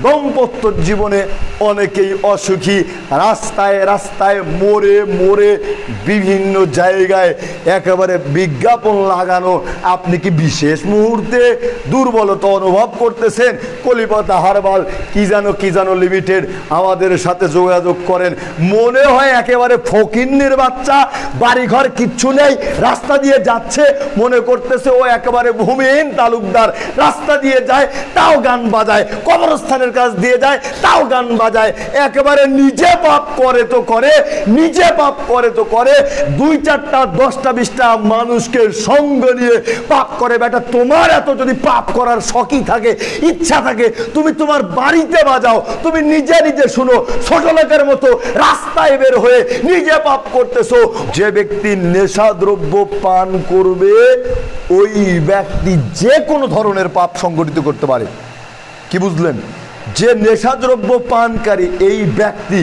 দাম্পত্য জীবনে অনেকেই অসুখী, রাস্তায় রাস্তায় মোড়ে মোড়ে বিভিন্ন জায়গায় একেবারে বিজ্ঞাপন লাগানো। আপনি কি বিশেষ মুহূর্তে দুর্বলতা অনুভব করতেছেন? কলিপাতা হারবাল কি জানো লিমিটেড আমাদের সাথে যোগাযোগ করেন। মনে হয় একেবারে ফকিন্নির বাচ্চা, বাড়িঘর কিচ্ছু নেই, রাস্তা দিয়ে যাচ্ছে, মনে করতেছে ও একেবারে ভূমিহীন তালুকদার। রাস্তা দিয়ে যায় তাও গান বাজায়, কবরস্থানের কাছ দিয়ে যায় তাও গান বাজায়। একেবারে নিজে পাপ করে তো করে, নিজে পাপ করে তো করে, 2-4টা 10টা 20টা মানুষকে সঙ্গ নিয়ে পাপ করে। বেটা, তোমার এত যদি পাপ করার শখই থাকে, ইচ্ছা থাকে, তুমি তোমার বাড়িতে বাজাও, তুমি নিজে নিজে শুনো। ছোট লোকের মতো রাস্তায় বের হয়ে নিজে পাপ করতেছো। যে ব্যক্তি নেশাদ্রব্য পান করবে ওই ব্যক্তি যে কোনো ধরনের পাপ সংগঠিত করতে পারে। কি বুঝলেন? যে নেশাদ্রব্য পানকারী এই ব্যক্তি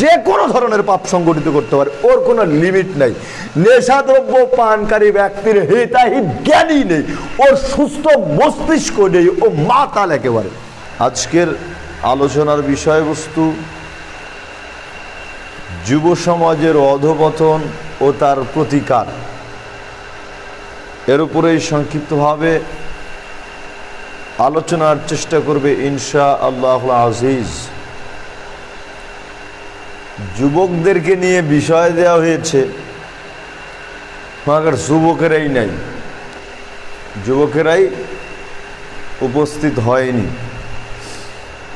যে কোনো ধরনের পাপ সংগঠিত করতে পারে, ওর কোনো লিমিট নাই। নেশাদ্রব্য পানকারী ব্যক্তির হিতাহিত জ্ঞানই নেই, ওর সুস্থ মস্তিষ্ক নেই, ও মাতাল একেবারে। আজকের আলোচনার বিষয়বস্তু যুব সমাজের অধঃপতন ও তার প্রতিকার। এর উপরেই সংক্ষিপ্তভাবে আলোচনার চেষ্টা করবে ইনশা আল্লাহ আজিজ। যুবকদেরকে নিয়ে বিষয় দেওয়া হয়েছে, মাগার যুবকেরাই নাই, যুবকেরাই উপস্থিত হয়নি।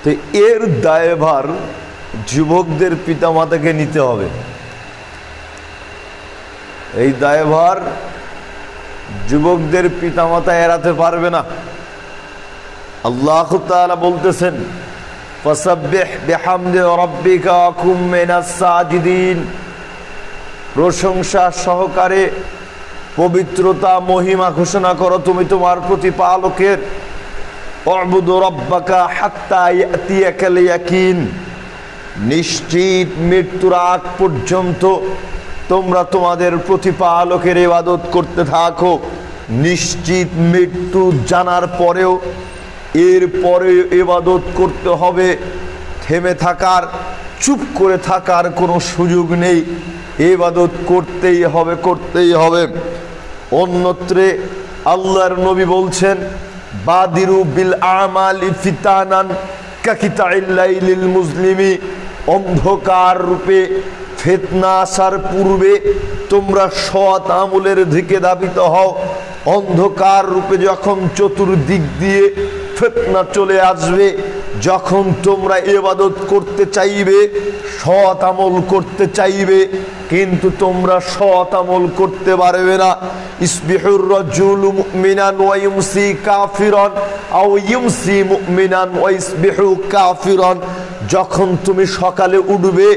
তো এর দায়ভার যুবকদের পিতামাতাকে নিতে হবে। এই দায়ভার যুবকদের পিতামাতা এড়াতে পারবে না। আল্লাহ তাআলা বলতেছেন, ফাসাব্বিহ বিহামদি রাব্বিকা ওয়া কুম মিনাস সাজিদিন। প্রশংসা সহকারে পবিত্রতা মহিমা ঘোষণা করো তুমি তোমার প্রতিপালকের। উ'বুদু রাব্বাকা হাত্তা ইয়াতিয়াকাল ইয়াকিন। নিশ্চিত মৃত্যুর আগ পর্যন্ত তোমরা তোমাদের প্রতিপালকের ইবাদত করতে থাকো। নিশ্চিত মৃত্যু জানার পরেও এরপরে ইবাদত করতে হবে। থেমে থাকার, চুপ করে থাকার কোনো সুযোগ নেই, ইবাদত করতেই হবে, করতেই হবে। অন্যত্রে আল্লাহর নবী বলছেন, বাদিরু বিল আমালি ফিতানান কাকিতাইল লাইলিল মুসলিমি। অন্ধকার রূপে ফিতনা আসার পূর্বে তোমরা সৎ আমলের দিকে ধাবিত হও। অন্ধকার রূপে যখন চতুর্দিক দিয়ে ফিতনা চলে আসবে, যখন তোমরা ইবাদত করতে চাইবে, সৎ আমল করতে চাইবে, কিন্তু তোমরা সৎ আমল করতে পারবে না। ইসবিহুর রাজুলু মুমিনান ওয়া ইউমসি কাফিরান আও ইউমসি মুমিনান ওয়া ইসবিহু কাফিরান। যখন তুমি সকালে উঠবে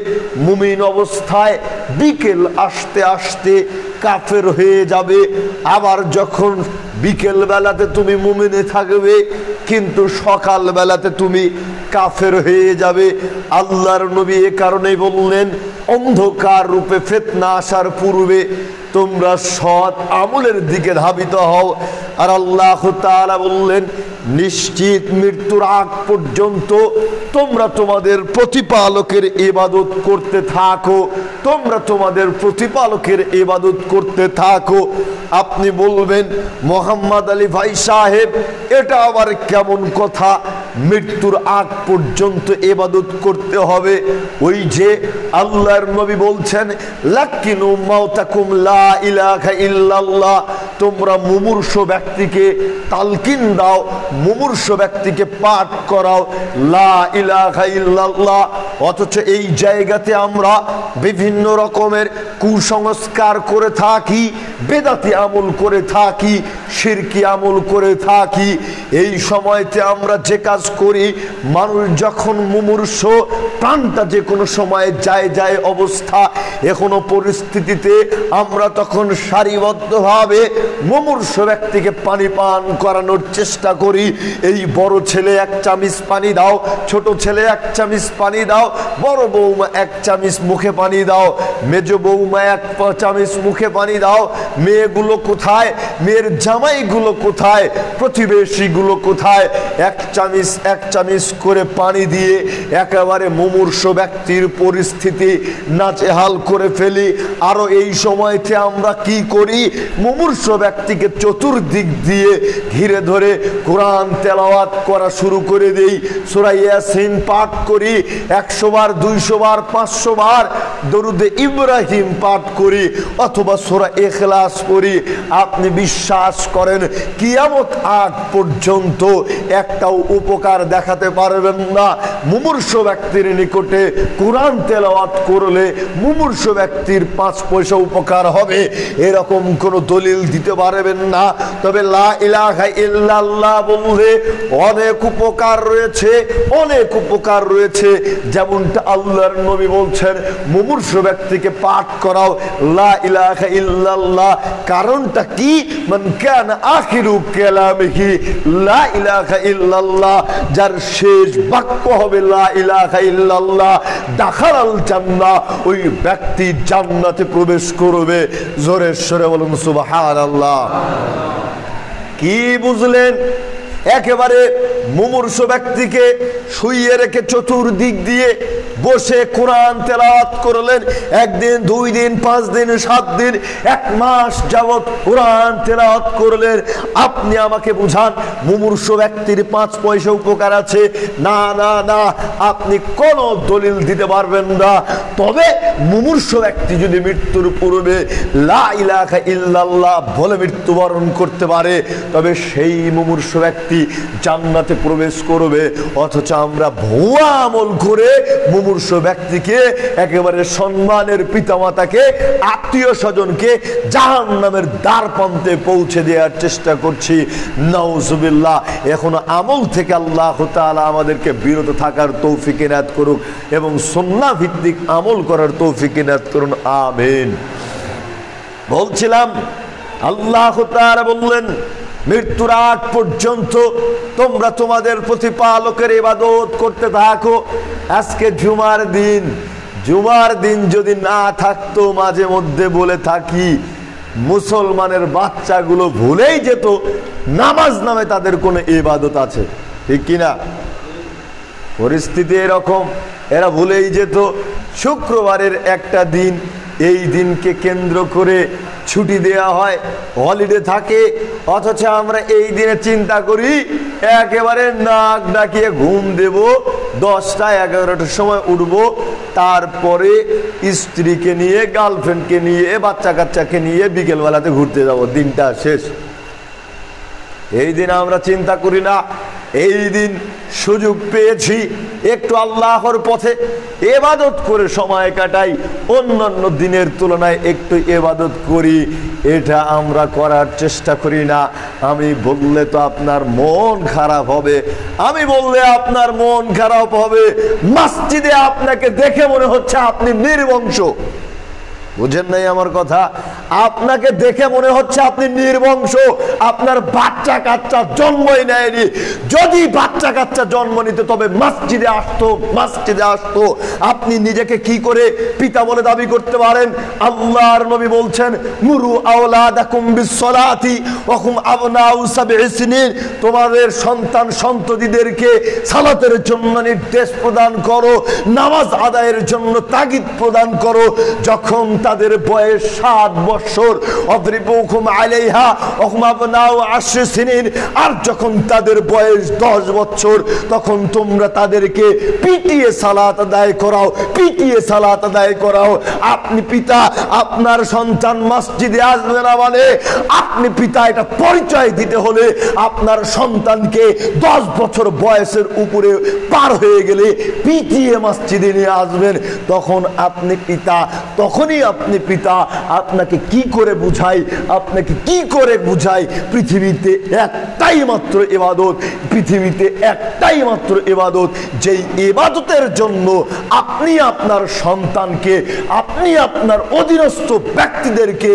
মুমিন অবস্থায়, বিকেল আসতে আসতে কাফের হয়ে যাবে। আবার যখন বিকেল বেলাতে তুমি মুমিনে থাকবে, কিন্তু সকাল বেলাতে তুমি কাফের হয়ে যাবে। আল্লাহর নবী এ কারণেই বললেন, অন্ধকার রূপে ফিতনা আসার পূর্বে তোমরা সৎ আমলের দিকে ধাবিত হও। আর আল্লাহ তাআলা বললেন, নিশ্চিত মৃত্যুর আগ পর্যন্ত তোমরা তোমাদের প্রতিপালকের ইবাদত করতে থাকো, তোমরা তোমাদের প্রতিপালকের ইবাদত করতে থাকো। আপনি বলবেন, মোহাম্মদ আলী ভাই সাহেব, এটা আবার কেমন কথা? মৃত্যুর আগ পর্যন্ত ইবাদত করতে হবে। ওই যে আল্লাহর নবী বলছেন, লাকিনু মাউতাকুম লা ইলাহা ইল্লাল্লাহ। তোমরা মুমূর্ষ ব্যক্তিকে তালকিন দাও, মুমূর্ষ ব্যক্তিকে পাঠ করাও লা ইলাহা ইল্লাল্লাহ। অথচ এই জায়গাতে আমরা বিভিন্ন রকমের কুসংস্কার করে থাকি, বেদাতি আমল করে থাকি, শিরকি আমল করে থাকি। এই সময়তে আমরা যে কাজ করি, মানুষ যখন মুমূর্ষ প্রাণটা যে কোনো সময় যায় অবস্থা, এখনো পরিস্থিতিতে আমরা তখন সারিবদ্ধভাবে মুমূর্ষ ব্যক্তিকে পানি পান করানোর চেষ্টা করি। এই বড় ছেলে 1 চামচ পানি দাও, ছোট ছেলে 1 চামচ পানি দাও, বড় বৌমা 1 চামচ মুখে পানি দাও, মেজ বৌমা 1 চামচ মুখে পানি দাও। মেয়েগুলো কোথায়? মেয়ের জামাইগুলো কোথায়? প্রতিবেশীগুলো কোথায়? 1 চামচ করে পানি দিয়ে একেবারে মুমূর্ষ ব্যক্তির পরিস্থিতি নাজেহাল করে ফেলি। আরো এই সময়তে আমরা কি করি? মুমূর্ষ ব্যক্তিকে চতুর্দিক দিয়ে ঘিরে ধরে কোরআন তেলাওয়াত করা শুরু করে দেই। সূরা ইয়াসিন পাঠ করি, 100 বার, 200 বার, 500 বার দরুদে ইব্রাহিম পাঠ করি, অথবা সূরা ইখলাস পড়ি। আপনি বিশ্বাস করেন কিয়ামত আগ পর্যন্ত একটাও উপকার দেখাতে পারবেন না। মুমূর্ষ ব্যক্তির নিকটে কোরআন তেলাওয়াত করলে মুমূর্ষ ব্যক্তির 5 পয়সা উপকার হবে এরকম কোন দলিল দিতে পারবেন না। তবে লা ইলাহা ইল্লাল্লাহ বললে অনেক উপকার রয়েছে, অনেক উপকার রয়েছে। যেমনটা আল্লাহর নবী বলছেন, মুমূর্ষ ব্যক্তিকে পাঠ করাও লা ইলাহা ইল্লাল্লাহ। কারণটা কি? মান কানা আখিরু কালামিহি লা ইলাহা ইল্লাল্লাহ, যার শেষ বাক্য হবে লা ইলাহা ইল্লাল্লাহ, দাখালাল জান্নাহ, ওই ব্যক্তি জান্নাতে প্রবেশ করবে। জোরে সরে বলুন সুবহানাল্লাহ। কি বুঝলেন? একেবারে মুমূর্ষ ব্যক্তিকে শুইয়ে রেখে চতুর্দিক দিয়ে বসে কোরআন তেলাওয়াত করলেন। 1 দিন, 2 দিন, 5 দিন, 7 দিন, 1 মাস যাবত কোরআন তেলাওয়াত করলেন। আপনি আমাকে বুঝান মুমূর্ষ ব্যক্তির 5 পয়সা উপকার আছে? না না না, আপনি কোনো দলিল দিতে পারবেন না। তবে মুমূর্ষ ব্যক্তি যদি মৃত্যুর পূর্বে লা ইলাহা ইল্লাল্লাহ বলে মৃত্যুবরণ করতে পারে, তবে সেই মুমূর্ষ ব্যক্তি জান্নাতে প্রবেশ করবে। অথচ আমরা ভুয়া আমল করে মুমূর্ষ ব্যক্তিকে, একেবারে সম্মানের পিতামাতাকে, আত্মীয় স্বজনকে জাহান্নামের দ্বার প্রান্তে পৌঁছে দেওয়ার চেষ্টা করছি। নাউজুবিল্লাহ। এখন আমল থেকে আল্লাহ তাআলা আমাদেরকে বিরত থাকার তৌফিক ইনায়াত করুক এবং সুন্নাহ ভিত্তিক আমল করার তৌফিক ইনায়াত করুন। আমিন। বলছিলাম আল্লাহ তাআলা বললেন, মৃত্যুর আগ পর্যন্ত তোমরা তোমাদের প্রতিপালকের ইবাদত করতে থাকো। আজকে জুমার দিন যদি না থাকতো, মাঝে মধ্যে বলে থাকি, মুসলমানের বাচ্চাগুলো ভুলেই যেত নামাজ নামে তাদের কোনো ইবাদত আছে, ঠিক কিনা? পরিস্থিতি এরকম, এরা ভুলেই যেত। শুক্রবারের একটা দিন, এই দিনকে কেন্দ্র করে ছুটি দেওয়া হয়, হলিডে থাকে। অথচ আমরা এই দিনে চিন্তা করি একেবারে নাক ডাকিয়ে ঘুম দেব, 10টা 11টার সময় উঠব, তারপরে স্ত্রীকে নিয়ে, গার্লফ্রেন্ডকে নিয়ে, বাচ্চা কাচ্চাকে নিয়ে বিকেলবেলাতে ঘুরতে যাব, দিনটা শেষ। এই দিন আমরা চিন্তা করি না, এই দিন সুযোগ পেয়েছি একটু আল্লাহর পথে ইবাদত করে সময় কাটাই, অন্যান্য দিনের তুলনায় একটু ইবাদত করি, এটা আমরা করার চেষ্টা করি না। আমি বললে তো আপনার মন খারাপ হবে, আমি বললে আপনার মন খারাপ হবে। মসজিদে আপনাকে দেখে মনে হচ্ছে আপনি নির্বংশ, বুঝেন নাই আমার কথা? আপনাকে দেখে মনে হচ্ছে আপনি নির্বংশ, আপনার বাচ্চা কাচ্চা জন্মই নেয়নি। যদি বাচ্চা কাচ্চা জন্ম নিত তবে মসজিদে আসতো। আপনি নিজেকে কি করে পিতা বলে দাবি করতে পারেন? আল্লাহর নবী বলছেন, মুরু আওলাদাকুম বিসসালাতি ওয়া হুম আবনাউ সাবঈ সিনিন, তোমাদের সন্তান সন্ততিদেরকে সালাতের জন্য নির্দেশ প্রদান করো, নামাজ আদায়ের জন্য তাগিদ প্রদান করো যখন তাদের বয়স 7 বছর। অদ্রিবুকুম আলাইহা ওয়া হুম আবনাউ 10 সিনিন, আর যখন তাদের বয়স 10 বছর তখন তোমরা তাদেরকে পিটিয়ে সালাত আদায় করাও। আপনি পিতা, আপনার সন্তান মসজিদে আসবে না মানে আপনি পিতা, এটা পরিচয় দিতে হলে আপনার সন্তানকে 10 বছর বয়সের উপরে পার হয়ে গেলে পিটিয়ে মসজিদে নিয়ে আসবেন, তখন আপনি পিতা, তখনই আপনি পিতা, আপনাকে কি করে বুঝাই, আপনাকে কি করে বুঝাই? পৃথিবীতে একটাই মাত্র ইবাদত, পৃথিবীতে একটাই মাত্র ইবাদত, যেই ইবাদতের জন্য আপনি আপনার সন্তানকে, আপনি আপনার অধীনস্থ ব্যক্তিদেরকে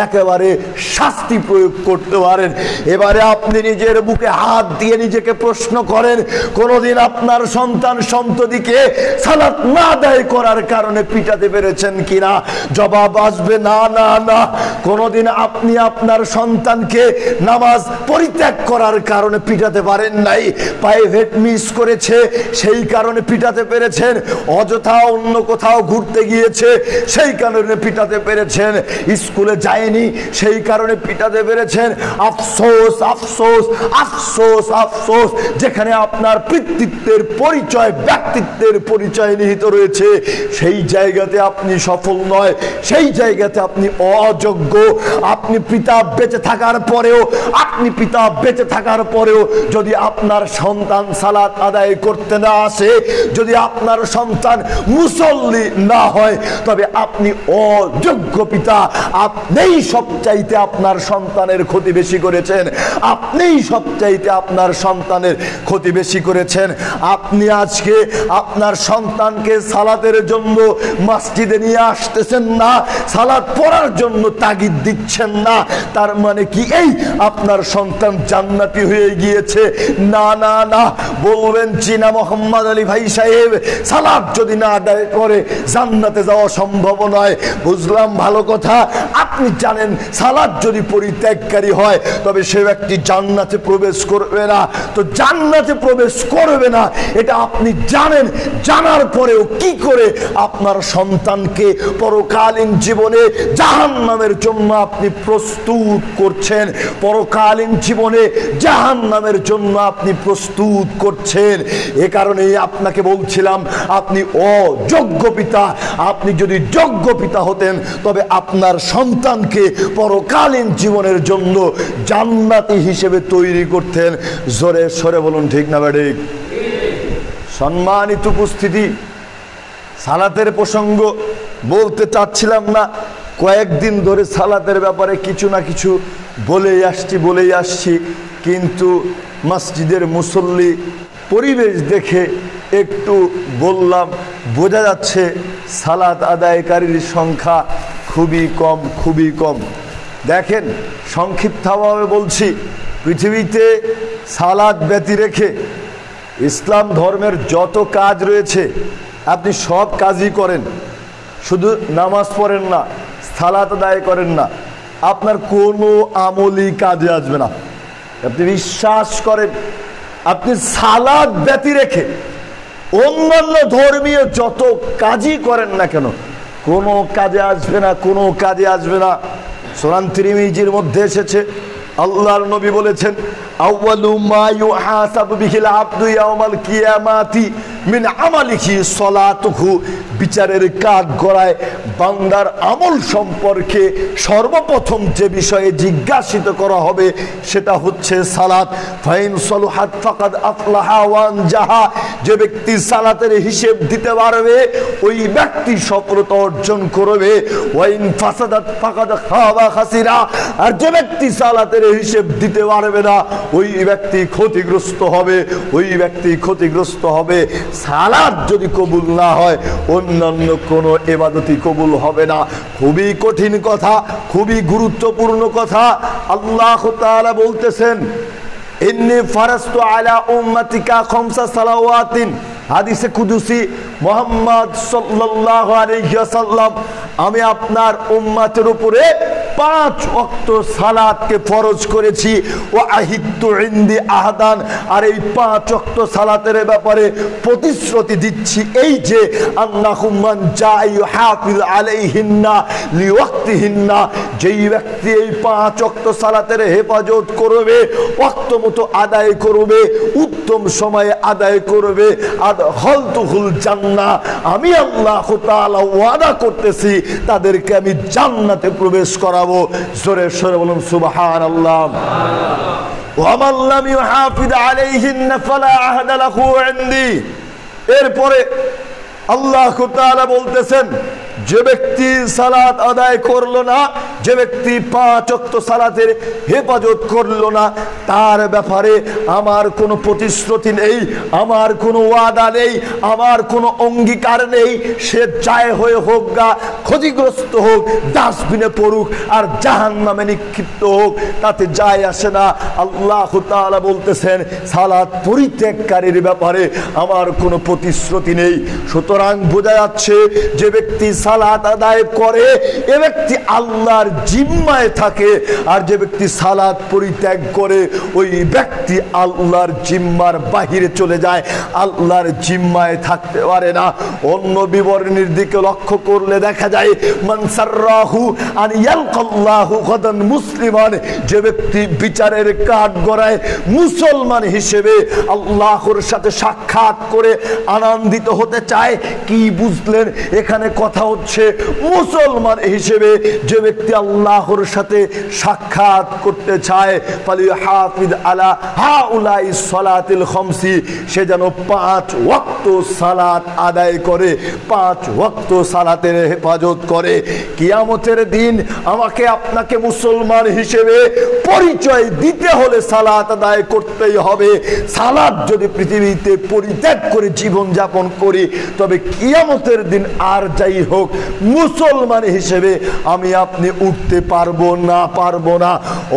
একেবারে শাস্তি প্রয়োগ করতে পারেন। এবারে আপনি নিজের বুকে হাত দিয়ে নিজেকে প্রশ্ন করেন, কোনদিন আপনার সন্তান সন্ততিকে সালাত না আদায় করার কারণে পিটাতে পেরেছেন কিনা? জবাব আসবে না, না, না। কোনদিন আপনি আপনার সন্তানকে নামাজ পরিত্যাগ করার কারণে পিটাতে পারেন নাই। প্রাইভেট মিস করেছে সেই কারণে পিটাতে পেরেছেন, অযথা অন্য কোথাও ঘুরতে গিয়েছে সেই কারণে পিটাতে পেরেছেন, স্কুলে যায়নি সেই কারণে পিটাতে পেরেছেন। আফসোস, আফসোস, আফসোস, আফসোস, যেখানে আপনার পিতৃত্বের পরিচয়, ব্যক্তিত্বের পরিচয় নিহিত রয়েছে, সেই জায়গাতে আপনি সফল নয়, সেই জায়গাতে আপনি অযোগ্য। আপনি পিতা বেঁচে থাকার পরেও, আপনি পিতা বেঁচে থাকার পরেও যদি আপনার সন্তান সালাত আদায় করতে না আসে, যদি আপনার সন্তান মুসল্লি না হয়, তবে আপনি অযোগ্য পিতা। আপনিই সবচাইতে আপনার সন্তানের ক্ষতি বেশি করেছেন, আপনিই সবচাইতে আপনার সন্তানের ক্ষতি বেশি করেছেন। আপনি আজকে আপনার সন্তানকে সালাতের জন্য মসজিদে নিয়ে আসতেছেন না, সালাত পড়ার জন্য তাগিদ দিচ্ছেন না, তার মানে কি এই আপনার সন্তান জান্নাতি হয়ে গিয়েছে? না, না, না। বলবেন চীনা মোহাম্মদ আলী ভাই সাহেব, সালাত যদি না আদায় করে জান্নাতে যাওয়া সম্ভব নয়। বুঝলাম, ভালো কথা। আপনি জানেন সালাত যদি পরিত্যাগকারী হয় তবে সে ব্যক্তি জান্নাতে প্রবেশ করবে না। তো জান্নাতে প্রবেশ করবে না এটা আপনি জানেন, জানার পরেও কি করে আপনার সন্তানকে পরকালীন জীবনে জাহান্নামের জন্য আপনি প্রস্তুত করছেন? পরকালীন জীবনে জাহান্নামের জন্য আপনি প্রস্তুত করছেন। এ কারণেই আপনাকে বলছিলাম আপনি অযোগ্য পিতা। আপনি যদি যোগ্য পিতা হতেন তবে আপনার সন্তানকে পরকালীন জীবনের জন্য জান্নাতি হিসেবে তৈরি করতেন। জোরে সরে বলুন ঠিক না বেঠিক? সম্মানিত উপস্থিতি, সালাতের প্রসঙ্গ বলতে চাচ্ছিলাম না, কয়েকদিন ধরে সালাতের ব্যাপারে কিছু না কিছু বলেই আসছি, কিন্তু মসজিদের মুসল্লি পরিবেশ দেখে একটু বললাম। বোঝা যাচ্ছে সালাত আদায়কারীর সংখ্যা খুবই কম, খুবই কম। দেখেন, সংক্ষিপ্তভাবে বলছি, পৃথিবীতে সালাত ব্যতি রেখে ইসলাম ধর্মের যত কাজ রয়েছে আপনি সব কাজই করেন, শুধু নামাজ পড়েন না, সালাত আদায় করেন না, আপনার কোনো আমলই কাজে আসবে না। আপনি বিশ্বাস করেন, আপনি সালাত ব্যতি রেখে অন্যান্য ধর্মীয় যত কাজই করেন না কেন, কোনো কাজে আসবে না, কোনো কাজে আসবে না। সুনান তিরমিজির মধ্যে এসেছে, আল্লাহর নবী বলেছেন, আউয়ালু মা ইউহাসাবু বিহিল আবদু ইয়াউমাল কিয়ামাতি মিন আমালিহি সালাতুহু। বিচারের কাঠ গড়ায় বান্দার আমল সম্পর্কে সর্বপ্রথম যে বিষয়ে জিজ্ঞাসিত করা হবে সেটা হচ্ছে সালাত। ফাইন সালুহাত ফাকাদ আফলাহা ওয়া আনজাহা। যে ব্যক্তি সালাতের হিসাব দিতে পারবে ওই ব্যক্তি সফলতা অর্জন করবে। ওয়াইন ফাসাদাত ফাকাদ খাবা খাসিরা। আর যে ব্যক্তি সালাতের হিসাব দিতে পারবে না ওই ব্যক্তি ক্ষতিগ্রস্ত হবে, ওই ব্যক্তি ক্ষতিগ্রস্ত হবে। সালাত যদি কবুল না হয় অন্যান্য কোনো ইবাদতই কবুল হবে না। খুবই কঠিন কথা, খুবই গুরুত্বপূর্ণ কথা। আল্লাহ তাআলা বলতেছেন, ইন্নী ফারাস্তু আলা উম্মাতিকা খামসা সালাওয়াতিন। হাদিসে কুদসি, মুহাম্মদ সাল্লাল্লাহু আলাইহি ওয়াসাল্লাম, আমি আপনার উম্মতের উপরে 5 ওয়াক্ত সালাতকে ফরজ করেছি। ওয়া আহিদতু ইনদি আহাদান। আর এই 5 ওয়াক্ত সালাতের ব্যাপারে প্রতিশ্রুতি দিচ্ছি এই যে, আন্নাহু মান জাআ ইউহাফিজ আলাইহিন্না লিওয়াক্তিহিন্না। যেই ব্যক্তি এই 5 ওয়াক্ত সালাতের হেফাজত করবে, ওয়াক্ত মতো আদায় করবে, উত্তম সময়ে আদায় করবে, আদখালতুহুল জান্নাহ, আমি আল্লাহ তাআলা ওয়াদা করতেছি তাদেরকে আমি জান্নাতে প্রবেশ করাবো। জোরে সরে বলুন সুবহানাল্লাহ। ওয়া মান লাম ইউহাফিজ আলাইহিন্না ফালা আহদা লাহু ইনদি। এরপরে আল্লাহ তাআলা বলতেছেন, যে ব্যক্তি সালাত আদায় করলো না, যে ব্যক্তি 5 ওয়াক্ত সালাতের হেফাজত করলো না, তার ব্যাপারে আমার কোনো প্রতিশ্রুতি নেই, আমার কোনো ওয়াদা নেই, আমার কোনো অঙ্গীকার নেই। সে চায় হয়ে হোক গা ক্ষতিগ্রস্ত হোক, ডাস্টবিনে পড়ুক আর জাহান্নামে নিক্ষিপ্ত হোক, তাতে যায় আসে না। আল্লাহ তাআলা বলতেছেন সালাত পরিত্যাগকারীর ব্যাপারে আমার কোনো প্রতিশ্রুতি নেই। সুতরাং বোঝা যাচ্ছে যে ব্যক্তি সালাত আদায় করে এ ব্যক্তি আল্লাহর জিম্মায় থাকে, আর যে ব্যক্তি সালাত পরিত্যাগ করে ওই ব্যক্তি আল্লাহর জিম্মার বাহিরে চলে যায়, আল্লাহর জিম্মায় থাকতে পারে না। অন্য বিবরণীর দিকে লক্ষ্য করলে দেখা যায় মান সাররাহু আন ইয়ালকাল্লাহু গাদান মুসলিমান, যে ব্যক্তি বিচারের কাঠগড়ায় মুসলমান হিসেবে আল্লাহর সাথে সাক্ষাৎ করে আনন্দিত হতে চায়। কি বুঝলেন? এখানে কথা হচ্ছে মুসলমান হিসেবে যে ব্যক্তি আল্লাহর সাথে সাক্ষাৎ করতে চায়, ফালিহাফিজ আলা হাউলাই সালাতিল খামসি, সে যেন 5 ওয়াক্ত সালাত আদায় করে, 5 ওয়াক্ত সালাতের হেফাজত করে। কিয়ামতের দিন আমাকে আপনাকে মুসলমান হিসেবে পরিচয় দিতে হলে সালাত আদায় করতেই হবে। সালাত যদি পৃথিবীতে পরিত্যাগ করে জীবন যাপন করি, তবে কিয়ামতের দিন আর যাই হোক মুসলমান হিসেবে আমি আপনি উঠতে পারবো না।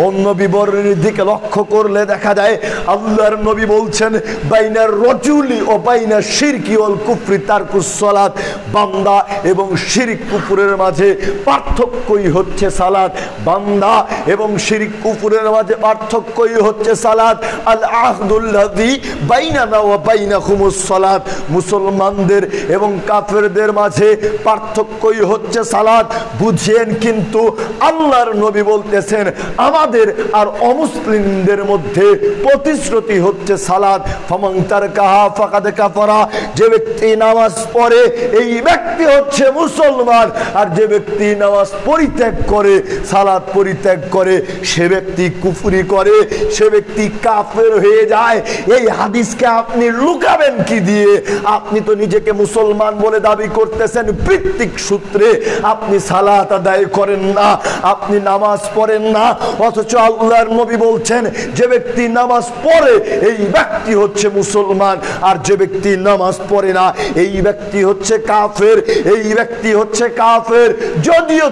অন্য বিবরণীর দিকে লক্ষ্য করলে দেখা যায় আল্লাহর নবী বলছেন বাইনার রজুলি ও বাইনা শিরকি ওয়াল কুফরি তারকুস সালাত, বান্দা এবং শিরক কুফরের মাঝে পার্থক্যই হচ্ছে সালাত। বান্দা এবং শিরক কুফরের মাঝে পার্থক্যই হচ্ছে সালাত। আল আহদুল্লাযী বাইনানা ওয়া বাইনাকুমুস সালাত, মুসলমানদের এবং কাফেরদের মাঝে পার্থক্যই হচ্ছে সালাত। বুঝেন, কিন্তু আল্লাহর নবী বলতেছেন আমাদের আর অমুসলিমদের মধ্যে প্রতিশ্রুতি হচ্ছে সালাত। ফামান তারকাহা ফাকাদ কাফারা, যে ব্যক্তি নামাজ পড়ে এই ব্যক্তি হচ্ছে মুসলমান, আর যে ব্যক্তি নামাজ পরিত্যাগ করে, সালাত পরিত্যাগ করে, সে ব্যক্তি কুফরি করে, সে ব্যক্তি কাফের হয়ে যায়। এই হাদিসকে আপনি লুকাবেন কি দিয়ে? আপনি তো নিজেকে মুসলমান বলে দাবি করতেছেন ভিত্তিক সূত্রে, আপনি সালাত আদায় করেন না, আপনি নামাজ পড়েন না, অথচ আল্লাহর নবী বলছেন যে ব্যক্তি নামাজ পড়ে এই ব্যক্তি হচ্ছে মুসলমান, আর যে ব্যক্তি নামাজ পড়ে না এই ব্যক্তি হচ্ছে কাফের, এই ব্যক্তি হচ্ছে কাফের। যদিও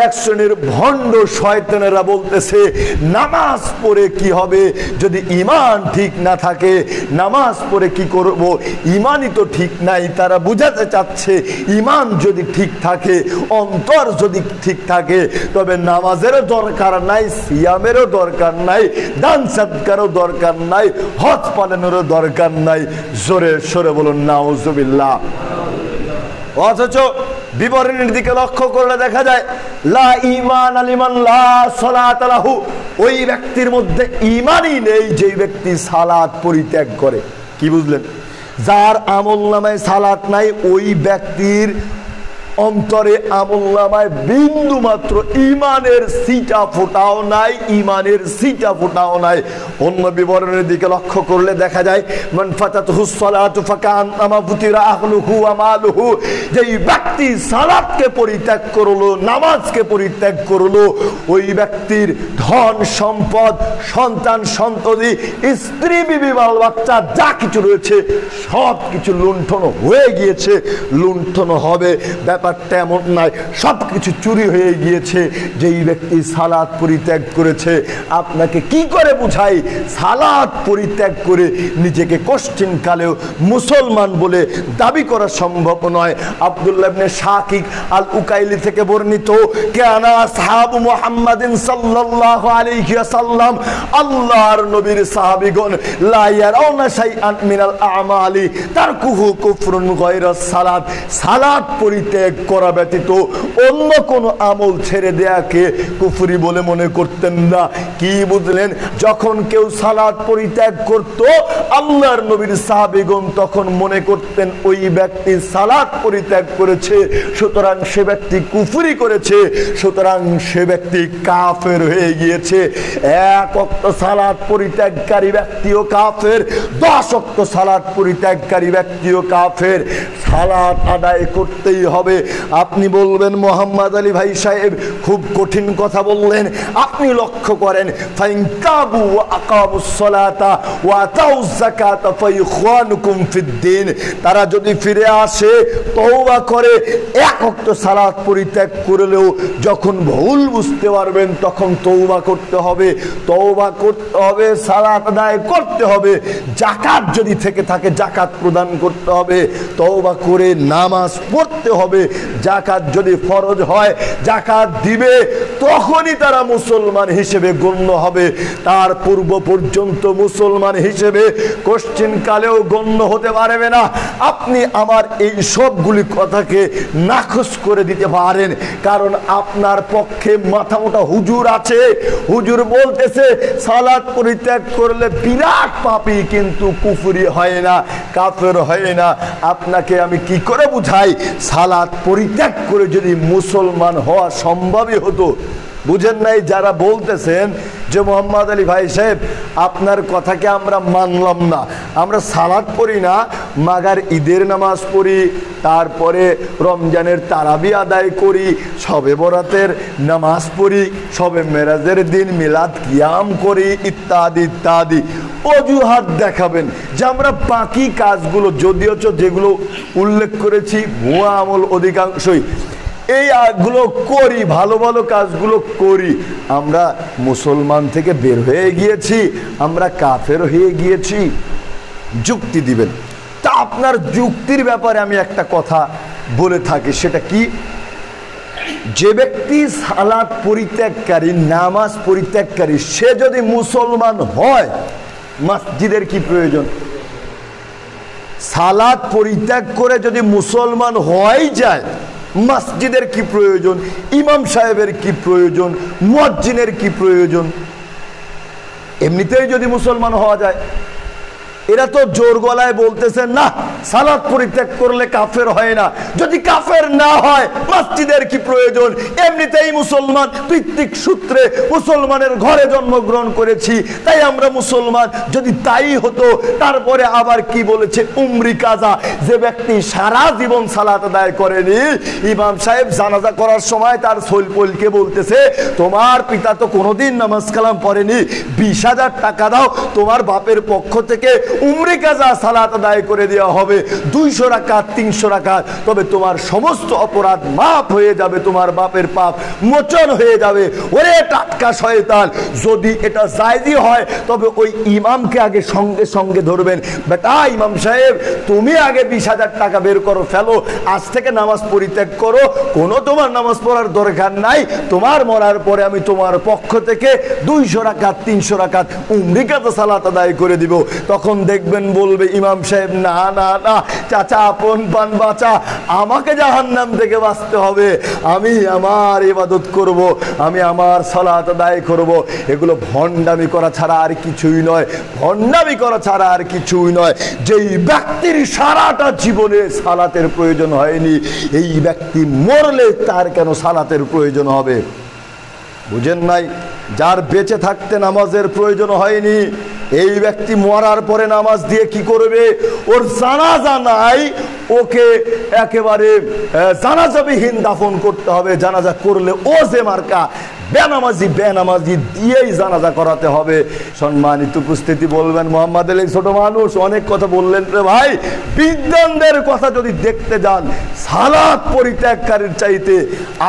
এক শ্রেণীর ভণ্ড শয়তানেরা বলতেছে নামাজ পড়ে কি হবে যদি ঈমান ঠিক না থাকে, নামাজ পড়ে কি করব, ঈমানই তো ঠিক নাই। তারা বুঝাতে চাচ্ছে ঈমান যদি ঠিক থাকে, অন্তর যদি ঠিক থাকে, তবে নামাজেরও দরকার নাই, সিয়ামেরও দরকার নাই, দান সাদকারও দরকার নাই, হজ পালনেরও দরকার নাই। জোরে সরে বলুন নাউজুবিল্লাহ। অথচ বিবরণীর দিকে লক্ষ্য করলে দেখা যায় লা ঈমান লিমান লা সালাত লাহু, ওই ব্যক্তির মধ্যে ঈমানই নেই যে ব্যক্তি সালাত পরিত্যাগ করে। কি বুঝলেন? যার আমলনামায় সালাত নাই ওই ব্যক্তির অন্তরে আমলনামায় বিন্দু মাত্র ঈমানের সিটা ফোটাও নাই, ঈমানের সিটা ফোটাও নাই। অন্য বিবরণের দিকে লক্ষ্য করলে দেখা যায় মান ফাতাতুহুস সালাতু ফাকান্নামা ফুতিরা আহলুহু ওয়া মালুহু, যেই ব্যক্তি সালাতকে পরিত্যাগ করলো, নামাজকে পরিত্যাগ করলো, ওই ব্যক্তির ধন সম্পদ, সন্তান সন্ততি, স্ত্রী বিবি বাল বাচ্চা যা কিছু রয়েছে সব কিছু লুণ্ঠন হয়ে গিয়েছে, লুণ্ঠন হবে। ব্যাপারটা এমন নয় সবকিছু চুরি হয়ে গিয়েছে যেই ব্যক্তি সালাত পরিত্যাগ করেছে। আপনাকে কি করে বুঝাই সালাত পরিত্যাগ করে নিজেকে কোশ্চিন কালেও মুসলমান বলে দাবি করা সম্ভব নয়। আব্দুল্লাহ ইবনে শাকিক আল উকাইলি থেকে বর্ণিত, কানা আসহাবু মুহাম্মাদিন সাল্লাল্লাহু আলাইহি ওয়াসাল্লাম, আল্লাহর নবীর সাহাবীগণ লা ইয়ারাউনা শাইআন মিনাল আমালি তারকুহু কুফরুন গায়রাস সালাত, সালাত পরিত্যাগ করা ব্যতীত অন্য কোন আমল ছেড়ে দেয়াকে কুফরি বলে মনে করতেন না। কি বুঝলেন? যখন কেউ সালাত পরিত্যাগ করত আল্লাহর নবীর সাহাবীগণ তখন মনে করতেন ওই ব্যক্তি সালাত পরিত্যাগ করেছে, সুতরাং সে ব্যক্তি কুফরি করেছে, সুতরাং সে ব্যক্তি কাফের হয়ে গিয়েছে। 1 ওয়াক্ত সালাত পরিত্যাগকারী ব্যক্তিও কাফের, 10 ওয়াক্ত সালাত পরিত্যাগকারী ব্যক্তিও কাফের। সালাত আদায় করতেই হবে। আপনি বলবেন মোহাম্মদ আলী ভাই সাহেব খুব কঠিন কথা বললেন। আপনি লক্ষ্য করেন ফাইন তাবু ওয়া আকামুস সালাতা ওয়া আতাউজ যাকাতা ফাইখওয়ানুকুম ফিদ্দিন, তারা যদি ফিরে আসে তওবা করে এক ওয়াক্ত সালাত পরিত্যাগ করলেও যখন ভুল বুঝতে পারবেন তখন তওবা করতে হবে, তওবা করতে হবে, সালাত আদায় করতে হবে। যাকাত যদি থেকে থাকে যাকাত প্রদান করতে হবে, তওবা করে নামাজ পড়তে হবে। যাকাত যদি ফরজ হয় যাকাত দিবে, তখনই তারা মুসলমান হিসেবে গণ্য হবে। তার পূর্ব পর্যন্ত মুসলমান হিসেবে কোশ্চিন কালেও গণ্য হতে পারবে না। আপনি আমার এই সবগুলি কথাকে নাকচ করে দিতে পারেন, কারণ আপনার পক্ষে মাথা মোটা হুজুর আছে। হুজুর বলতেছে সালাত পরিত্যাগ করলে বিরাট পাপী, কিন্তু কুফরি হয় না, কাফের হয় না। আপনাকে আমি কি করে বুঝাই? সালাত পরিত্যাগ করে যদি মুসলমান হওয়া সম্ভবই হতো। বুঝেন নাই? যারা বলতেছেন যে মোহাম্মদ আলী ভাই সাহেব আপনার কথাকে আমরা মানলাম না, আমরা সালাত পড়ি না, মাগার ঈদের নামাজ পড়ি, তারপরে রমজানের তারাবি আদায় করি, শবে বরাতের নামাজ পড়ি, শবে মেরাজের দিন মিলাদ কিয়াম করি, ইত্যাদি ইত্যাদি অজুহাত দেখাবেন যে আমরা বাকি কাজগুলো যদিও যেগুলো উল্লেখ করেছি ভুয়া আমল অধিকাংশই, এই গুলো করি, ভালো ভালো কাজগুলো করি, আমরা মুসলমান থেকে বের হয়ে গিয়েছি, আমরা কাফের হয়ে গিয়েছি। যুক্তি দিবেন। তা আপনার যুক্তির ব্যাপারে আমি একটা কথা বলে থাকি, সেটা কি? যে ব্যক্তি সালাত পরিত্যাগকারী, নামাজ পরিত্যাগকারী, সে যদি মুসলমান হয় মসজিদের কি প্রয়োজন? সালাত পরিত্যাগ করে যদি মুসলমান হওয়াই যায়, মসজিদের কি প্রয়োজন? ইমাম সাহেবের কি প্রয়োজন? মুয়াজ্জিনের কি প্রয়োজন? এমনিতেই যদি মুসলমান হওয়া যায়। এরা তো জোর গলায় বলতেছেন না সালাত পরিত্যাগ করলে কাফের হয় না। যদি কাফের না হয় মসজিদের কি প্রয়োজন? এমনিতেই মুসলমান, পিতৃক সূত্রে মুসলমানের ঘরে জন্মগ্রহণ করেছি, তাই আমরা মুসলমান। যদি তাই হতো, তারপরে আবার কি বলেছে? উমরি কাজা, যে ব্যক্তি সারা জীবন সালাত আদায় করেনি, ইমাম সাহেব জানাজা করার সময় তার সৈলপলকে বলতেছে তোমার পিতা তো কোনোদিন নামাজ কালাম পড়েনি, 20,000 টাকা দাও, তোমার বাপের পক্ষ থেকে উমরি কাজা সালাত আদায় করে দেওয়া হবে, 200 রাকাত 300 রাকাত, তবে তোমার সমস্ত অপরাধ মাফ হয়ে যাবে, তোমার বাপের পাপ মোচন হয়ে যাবে। ওরে টাটকা শয়তান, যদি এটা জায়েজই হয় তবে ওই ইমামকে আগে সঙ্গে সঙ্গে ধরবেন। বেটা ইমাম সাহেব, তুমি আগে 20,000 টাকা বের করো, ফেলো, আজ থেকে নামাজ পরিত্যাগ করো, কোনো তোমার নামাজ পড়ার দরকার নাই, তোমার মরার পরে আমি তোমার পক্ষ থেকে 200 রাকাত 300 রাকাত উমরি কাজা সালাত আদায় করে দিব। তখন দেখবেন বলবে ইমাম সাহেব না না না চাচা, আপন পান বাঁচা, আমাকে জাহান্নাম থেকে বাঁচতে হবে, আমি আমার ইবাদত করব, আমি আমার সালাত আদায় করব। এগুলো ভণ্ডামি করা ছাড়া আর কিছুই নয়, ভণ্ডামি করা ছাড়া আর কিছুই নয়। যেই ব্যক্তির সারাটা জীবনে সালাতের প্রয়োজন হয়নি, এই ব্যক্তি মরলে তার কেন সালাতের প্রয়োজন হবে? বুঝেন নাই? যার বেঁচে থাকতে নামাজের প্রয়োজন হয়নি, এই ব্যক্তি মরার পরে নামাজ দিয়ে কি করবে? ওর জানাজা নাই, ওকে একেবারে জানাজাবিহীন দাফন করতে হবে। জানাজা করলে ও যে মার্কা, বেনামাজি দিয়েই জানাজা করাতে হবে। সম্মানিত উপস্থিতি, বলবেন মোহাম্মদ আলী ছোট মানুষ, অনেক কথা বললেন রে ভাই। বিদ্বানদের কথা যদি দেখতে যান, সালাত পরিত্যাগকারীর চাইতে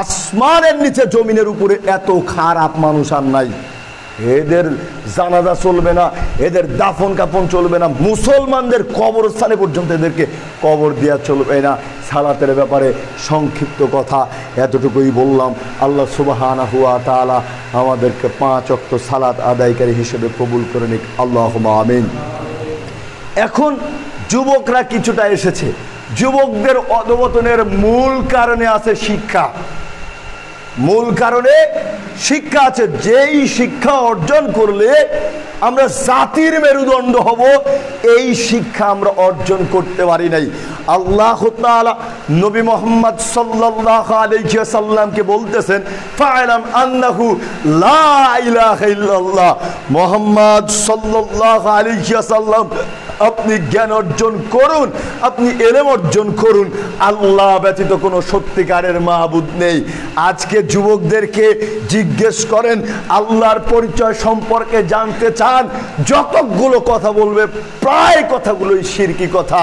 আসমানের নিচে জমিনের উপরে এত খারাপ মানুষ আর নাই। এদের জানাজা চলবে না, এদের দাফন কাফন চলবে না, মুসলমানদের কবরস্থানে পর্যন্ত এদেরকে কবর দেওয়া চলবে না। সালাতের ব্যাপারে সংক্ষিপ্ত কথা এতটুকুই বললাম। আল্লাহ সুবহানাহু ওয়া তাআলা আমাদেরকে 5 ওয়াক্ত সালাত আদায়কারী হিসেবে কবুল করে নিক, আল্লাহুম্মা আমিন। এখন যুবকরা কিছুটা এসেছে। যুবকদের অধঃপতনের মূল কারণে আছে শিক্ষা। মূল কারণে শিক্ষা আছে। যেই শিক্ষা অর্জন করলে আমরা জাতির মেরুদণ্ড হব, এই শিক্ষা আমরা অর্জন করতে পারি নাই। আল্লাহ তাআলা নবী মুহাম্মদ সাল্লাল্লাহু আলাইহি ওয়াসাল্লামকে বলতেছেন ফা'লাম আন্নাহু লা ইলাহা ইল্লাল্লাহ। মুহাম্মদ সাল্লাল্লাহু আলাইহি ওয়াসাল্লাম আপনি জ্ঞান অর্জন করুন, আপনি ইলম অর্জন করুন। আল্লাহ ব্যতীত কোনো সত্যিকারের মাবুদ নেই। আজকে যুবকদেরকে জিজ্ঞেস করেন, আল্লাহর পরিচয় সম্পর্কে জানতে চান, যতগুলো কথা বলবে প্রায় কথাগুলোই শিরকি কথা।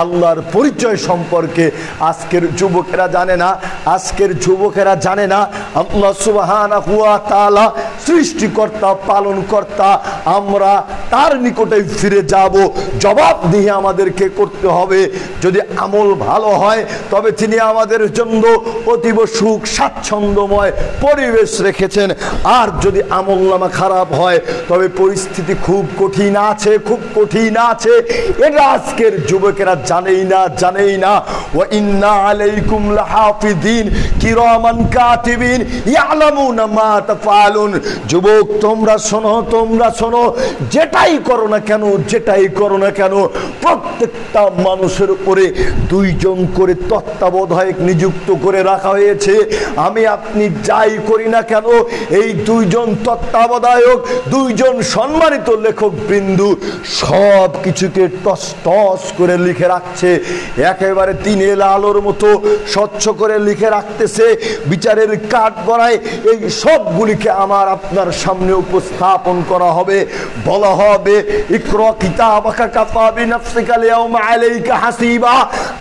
আল্লাহর পরিচয় সম্পর্কে আজকের যুবকেরা জানে না। আজকের যুবকেরা জানে না আল্লাহ সুবহানাহু ওয়া তাআলা সৃষ্টিকর্তা, পালনকর্তা। আমরা তার নিকটে ফিরে যাব, জবাব দিয়ে আমাদেরকে করতে হবে। যদি আমল ভালো হয় তবে তিনি আমাদের জন্য অতীব সুখ স্বাচ্ছন্দ্যময় পরিবেশ রেখেছেন, আর যদি আমলনামা খারাপ হয় তবে পরিস্থিতি খুব কঠিন আছে, খুব কঠিন আছে। এটা আজকের যুবকেরা জানেই না। ওয়া ইন্না আলাইকুম লাহাফিজিন কিরামান কাতিবিন ইয়ালামুনা মা তাফআলুন। যুবক তোমরা শোনো, যেটাই করো না কেন প্রত্যেকটা মানুষের উপরে 2 জন করে তত্ত্বাবধায়ক নিযুক্ত করে রাখা হয়েছে। আমি আপনি যাই করি না কেন এই 2 জন তত্ত্বাবধায়ক, 2 জন সম্মানিত লেখক বিন্দু সব কিছুকে টস টস করে লিখে রাখছে, একেবারে তিনেল আলোর মতো স্বচ্ছ করে লিখে রাখতেছে। বিচারের কাঠ গড়ায় এই সবগুলিকে আমার আপনার সামনে উপস্থাপন করা হবে, বলা হবে ইকরা কিতাবাকা কাফা বিনাফসিকা আল-ইয়াওমা আলাইকা হাসিবা।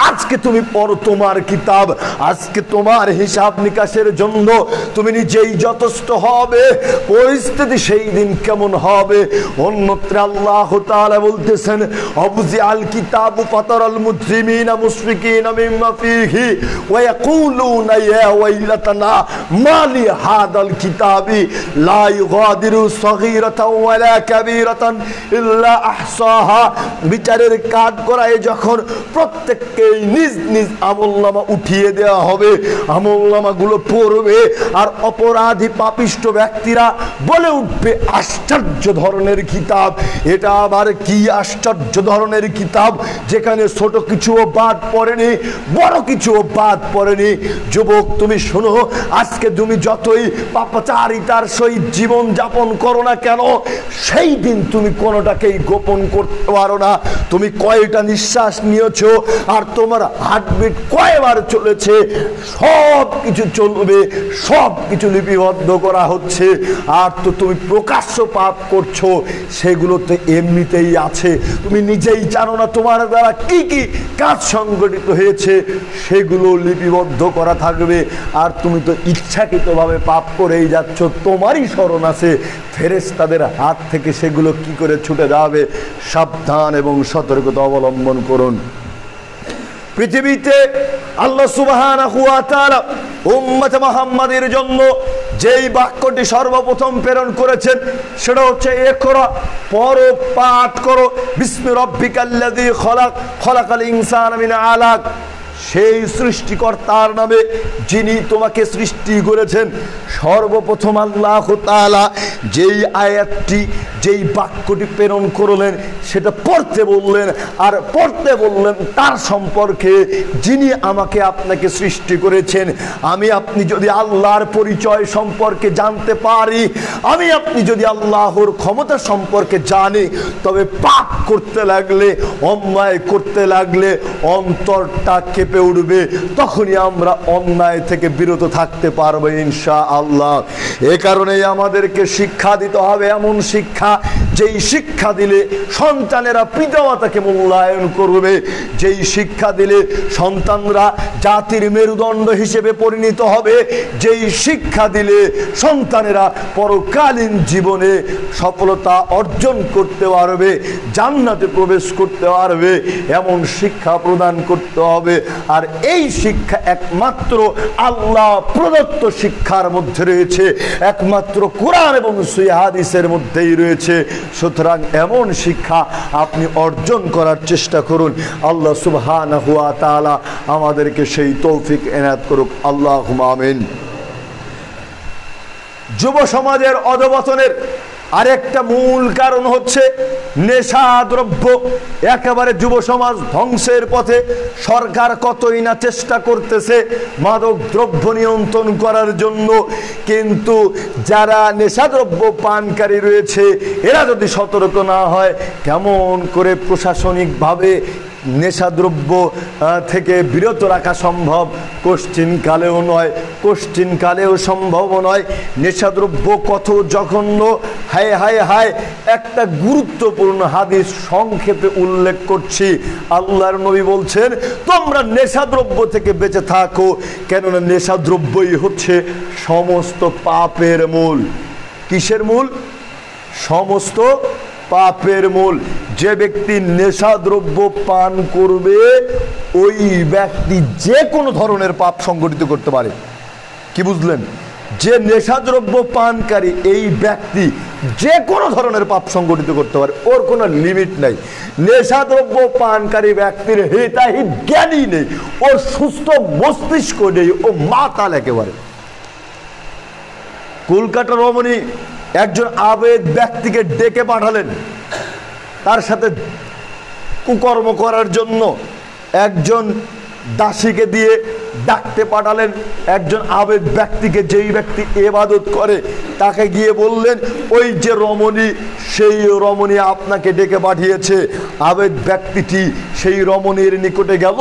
আজকে তুমি পড়ো তোমার কিতাব, আজকে তোমার হিসাব নিকাশের জন্য তুমি নিজেই যথেষ্ট হবে। পরিস্থিতি সেই দিন কেমন হবে? অন্যত্র আল্লাহ তাআলা বলতেছেন আবজি আল কিতাবু ফাতারাল মুজরিমিনা মুশফিকিনা মিম্মা ফীহি ওয়া ইয়াকুলুনা ইয়া ওয়াইলাতানা মালি হাদাল কিতাবি লা ইউগাদিরু সগীরাতাও ওয়ালা কাবীরাতান ইল্লা আহসাহা। বিচারের কাঠ করায় যখন প্রত্যেককে নিজ নিজ আমলনামা উঠিয়ে দেওয়া হবে, আমলনামাগুলো পড়বে, আর অপরাধী পাপিষ্ট ব্যক্তিরা বলে উঠবে আশ্চর্য ধরনের কিতাব। এটা আবার কি আশ্চর্য ধরনের কিতাব, যেখানে ছোট কিছুও বাদ পড়েনি, বড় কিছুও বাদ পড়েনি। যুবক তুমি শোনো, আজকে তুমি যতই পাপাচারিতার সহিত জীবন যাপন করো না কেন, সেই দিন তুমি কোনোটাকেই গোপন করতে পারো না। তুমি কয়টা নিঃশ্বাস নিয়েছো আর তোমার হার্টবিট কয়বার চলেছে, সব কিছু চলবে, সব কিছু লিপিবদ্ধ করা হচ্ছে। আর তো তুমি প্রকাশ্য পাপ করছো, সেগুলো তো এমনিতেই আছে, তুমি নিজেই জানো না তোমার দ্বারা কি কি কাজ সংগঠিত হয়েছে, সেগুলো লিপিবদ্ধ করা থাকবে। আর তুমি তো ইচ্ছাকৃতভাবে পাপ করেই যাচ্ছ, তোমারই স্মরণ আছে, ফেরেশতাদের হাত থেকে সেগুলো কি করে ছুটে যাবে। সাবধান এবং সতর্কতা অবলম্বন করুন। পৃথিবীতে আল্লাহ সুবহানাহু ওয়া তাআলা উম্মত মুহাম্মাদের জন্য যেই বাক্যটি সর্বপ্রথম প্রেরণ করেছেন সেটা হচ্ছে ইকরা, পড়ো, পাঠ করো, বিসমি রাব্বিকাল্লাযী খলাক, খলাকাল ইনসানা মিন আলাক। সেই সৃষ্টিকর্তার নামে যিনি তোমাকে সৃষ্টি করেছেন। সর্বপ্রথম আল্লাহ তাআলা যেই আয়াতটি, যেই বাক্যটি প্রেরণ করলেন সেটা পড়তে বললেন, আর পড়তে বললেন তার সম্পর্কে যিনি আমাকে আপনাকে সৃষ্টি করেছেন। আমি আপনি যদি আল্লাহর পরিচয় সম্পর্কে জানতে পারি, আমি আপনি যদি আল্লাহর ক্ষমতা সম্পর্কে জানি, তবে পাপ করতে লাগলে, অন্যায় করতে লাগলে অন্তরটা কেঁপে উঠবে, তখনই আমরা অন্যায় থেকে বিরত থাকতে পারবো ইনশাআল্লাহ। এ কারণেই আমাদেরকে শিক্ষা দিতে হবে, এমন শিক্ষা যেই শিক্ষা দিলে সন্তানেরা পিতামাতাকে মূল্যায়ন করবে, যেই শিক্ষা দিলে সন্তানরা জাতির মেরুদণ্ড হিসেবে পরিণত হবে, যেই শিক্ষা দিলে সন্তানেরা পরকালীন জীবনে সফলতা অর্জন করতে পারবে, জান্নাতে প্রবেশ করতে পারবে, এমন শিক্ষা প্রদান করতে হবে। আর এই শিক্ষা একমাত্র আল্লাহ প্রদত্ত শিক্ষার মধ্যে রয়েছে, একমাত্র কোরআন এবং সহিহ হাদিসের মধ্যেই রয়েছে। সুতরাং এমন শিক্ষা আপনি অর্জন করার চেষ্টা করুন। আল্লাহ সুবহানাহু ওয়া তাআলা আমাদেরকে সেই তৌফিক এনায়েত করুক, আল্লাহুম্মা আমিন। যুব সমাজের অধঃপতনের আরেকটা মূল কারণ হচ্ছে নেশাদ্রব্য একেবারে যুব সমাজ ধ্বংসের পথে। সরকার কতই না চেষ্টা করতেছে মাদক দ্রব্য নিয়ন্ত্রণ করার জন্য, কিন্তু যারা নেশাদ্রব্য পানকারী রয়েছে এরা যদি সতর্ক না হয় কেমন করে প্রশাসনিকভাবে নেশাদ্রব্য থেকে বিরত রাখা সম্ভব? কোশ্চিনকালেও নয়, কোশ্চিনকালেও সম্ভব নয়। নেশাদ্রব্য কত জঘন্য! হায় হায় হায়! একটা গুরুত্বপূর্ণ হাদিস সংক্ষেপে উল্লেখ করছি। আল্লাহর নবী বলছেন, তোমরা নেশাদ্রব্য থেকে বেঁচে থাকো, কেননা নেশাদ্রব্যই হচ্ছে সমস্ত পাপের মূল। কিসের মূল? সমস্ত পাপের মূল। যে ব্যক্তি নেশাদ্রব্য পান করবে ওই ব্যক্তি যে কোনো ধরনের পাপ সংগঠিত করতে পারে। কি বুঝলেন? যে নেশাদ্রব্য পানকারী এই ব্যক্তি যে কোনো ধরনের পাপ সংগঠিত করতে পারে, ওর কোনো লিমিট নাই। নেশাদ্রব্য পানকারী ব্যক্তির হিতাহিত জ্ঞানই নেই, ওর সুস্থ মস্তিষ্ক নেই, ও মাতাল একেবারে। কলকাতা রমণী একজন আবেদ ব্যক্তিকে ডেকে পাঠালেন তার সাথে কুকর্ম করার জন্য। একজন দাসীকে দিয়ে ডাকতে পাঠালেন একজন আবেদ ব্যক্তিকে, যেই ব্যক্তি ইবাদত করে, তাকে গিয়ে বললেন, ওই যে রমণী, সেই রমণী আপনাকে ডেকে পাঠিয়েছে। আবেদ ব্যক্তিটি সেই রমণীর নিকটে গেল।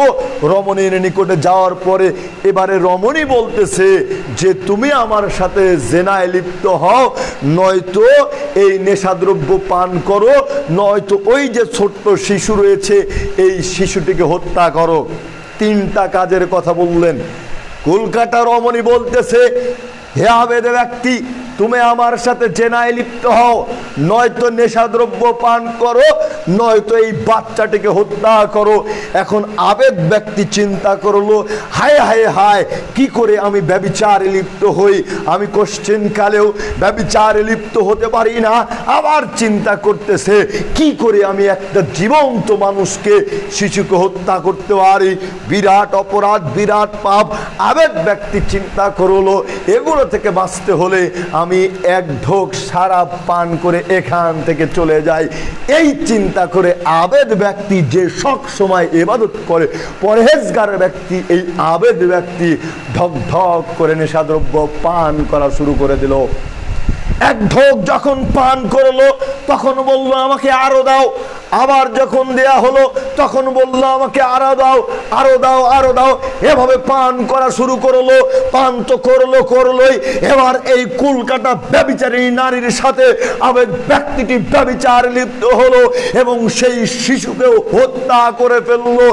রমণীর নিকটে যাওয়ার পরে এবারে রমণী বলতেছে যে তুমি আমার সাথে জেনায় লিপ্ত হও, নয়তো এই নেশাদ্রব্য পান করো, নয়তো ওই যে ছোট্ট শিশু রয়েছে এই শিশুটিকে হত্যা করো। তিনটা কাজের কথা বললেন। কলকাতা রমণী বলতেছে, হে আবেদ ব্যক্তি, তুমি আমার সাথে জেনায় লিপ্ত হও, নয়তো নেশাদ্রব্য পান করো, নয়তো এই বাচ্চাটিকে হত্যা করো। এখন আবেদ ব্যক্তি চিন্তা করলো, হায় হায় হায়, কি করে আমি ব্যভিচারে লিপ্ত হই? আমি কোশ্চিনকালেও ব্যভিচারে লিপ্ত হতে পারি না। আবার চিন্তা করতেছে, কি করে আমি একটা জীবন্ত মানুষকে, শিশুকে হত্যা করতে পারি? বিরাট অপরাধ, বিরাট পাপ। আবেদ ব্যক্তি চিন্তা করলো, এগুলো থেকে বাঁচতে হলে আমি এক ঢোক শরাব পান করে এখান থেকে চলে যাই। এই চিন্তা করে আবেদ ব্যক্তি, যে সব সময় ইবাদত করে, পরহেজগার ব্যক্তি, এই আবেদ ব্যক্তি ঢক ঢক করে নেশাদ্রব্য পান করা শুরু করে দিল। এক ঢোক যখন পান করলো তখন বললো আমাকে আরো দাও। আবার যখন দেয়া হলো তখন বললো আমাকে আরো দাও, আরো দাও, আরো দাও। এভাবে পান করা শুরু করলো। পান তো করলোই। এবার এই কলকাতা ব্যভিচারী নারীর সাথে আবেদ ব্যক্তিটি ব্যভিচার লিপ্ত হলো এবং সেই শিশুকেও হত্যা করে ফেললো।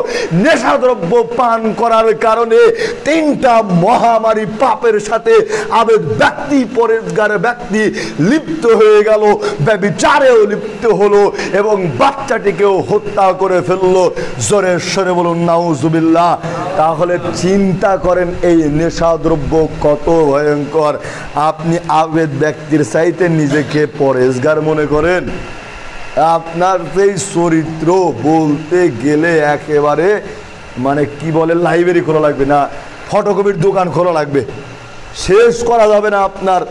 নেশাদ্রব্য পান করার কারণে তিনটা মহামারী পাপের সাথে আবেদ ব্যক্তি, পরেশগার ব্যক্তি লিপ্ত হয়ে গেল, ব্যভিচারেও লিপ্ত হলো এবং বাচ্চাটিকেও হত্যা করে ফেললো। জোরে সরে বলুন নাউজুবিল্লাহ। তাহলে চিন্তা করেন এই নেশাদ্রব্য কত ভয়ঙ্কর। আপনি আবেদ ব্যক্তির চাইতে নিজেকে পরেশগার মনে করেন? আপনার সেই চরিত্র বলতে গেলে একেবারে মানে কি বলে, লাইব্রেরি খোলা লাগবে না, ফটোকপির দোকান খোলা লাগবে, শেষ করা যাবে না আপনার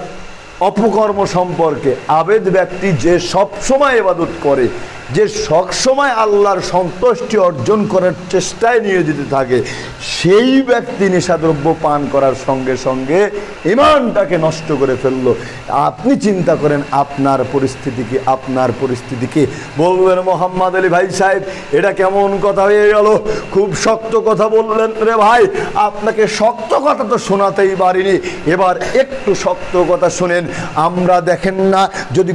অপকর্ম সম্পর্কে। আবেদ ব্যক্তি যে সব সময় ইবাদত করে, যে সবসময় আল্লাহর সন্তুষ্টি অর্জন করার চেষ্টায় নিয়োজিত থাকে, সেই ব্যক্তি নেশাদ্রব্য পান করার সঙ্গে সঙ্গে ঈমানটাকে নষ্ট করে ফেললো। আপনি চিন্তা করেন আপনার পরিস্থিতি কি? আপনার পরিস্থিতি কি? বলবেন মোহাম্মদ আলী ভাই সাহেব, এটা কেমন কথা হয়ে গেল? খুব শক্ত কথা বললেন রে ভাই। আপনাকে শক্ত কথা তো শোনাতেই পারিনি, এবার একটু শক্ত কথা শুনেন। আমরা দেখেন না, যদি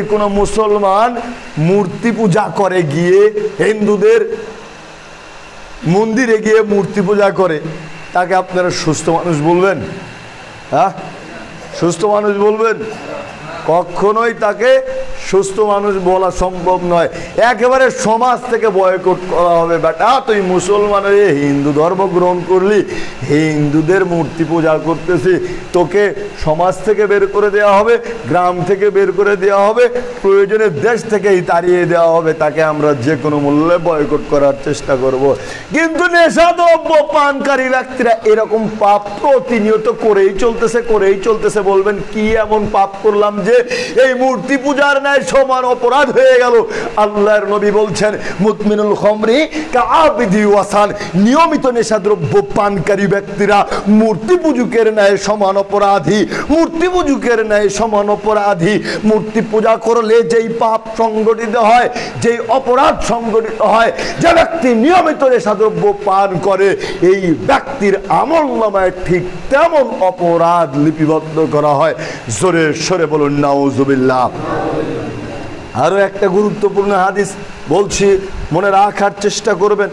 কোনো মুসলমান মূর্তি পূজা করে গিয়ে, হিন্দুদের মন্দিরে গিয়ে মূর্তি পূজা করে, তাকে আপনারা সুস্থ মানুষ বলবেন? হ্যাঁ, সুস্থ মানুষ বলবেন? কখনোই তাকে সুস্থ মানুষ বলা সম্ভব নয়। একেবারে সমাজ থেকে বয়কট করা হবে। বেটা, তুই মুসলমান হয়ে হিন্দু ধর্ম গ্রহণ করলি, হিন্দুদের মূর্তি পূজা করতেছি, তোকে সমাজ থেকে বের করে দেওয়া হবে, গ্রাম থেকে বের করে দেওয়া হবে, প্রয়োজনে দেশ থেকেই তাড়িয়ে দেওয়া হবে। তাকে আমরা যে কোনো মূল্যে বয়কট করার চেষ্টা করব। কিন্তু নেশাদ্রব্য পানকারী ব্যক্তিরা এরকম পাপ প্রতিনিয়ত করেই চলতেছে। বলবেন কি এমন পাপ করলাম যে এই মূর্তি পূজার নাই ন্যায় সমান অপরাধ হয়ে গেল। আল্লাহর নবী বলছেন মুদমিনুল খামরি কাআবিদি ওয়াসান, নিয়মিত নেশাদ্রব্য পানকারী ব্যক্তিরা মূর্তি পূজকের ন্যায় সমান অপরাধী। মূর্তি পূজকের ন্যায় সমান অপরাধী। মূর্তি পূজা করলে যেই পাপ সংগঠিত হয়, যেই অপরাধ সংগঠিত হয়, যে ব্যক্তি নিয়মিত নেশাদ্রব্য পান করে এই ব্যক্তির আমলনামায় ঠিক তেমন অপরাধ লিপিবদ্ধ করা হয়। জোরে সরে বলুন নাউজুবিল্লাহ। আরো একটা গুরুত্বপূর্ণ হাদিস বলছি, মনে রাখার চেষ্টা করবেন।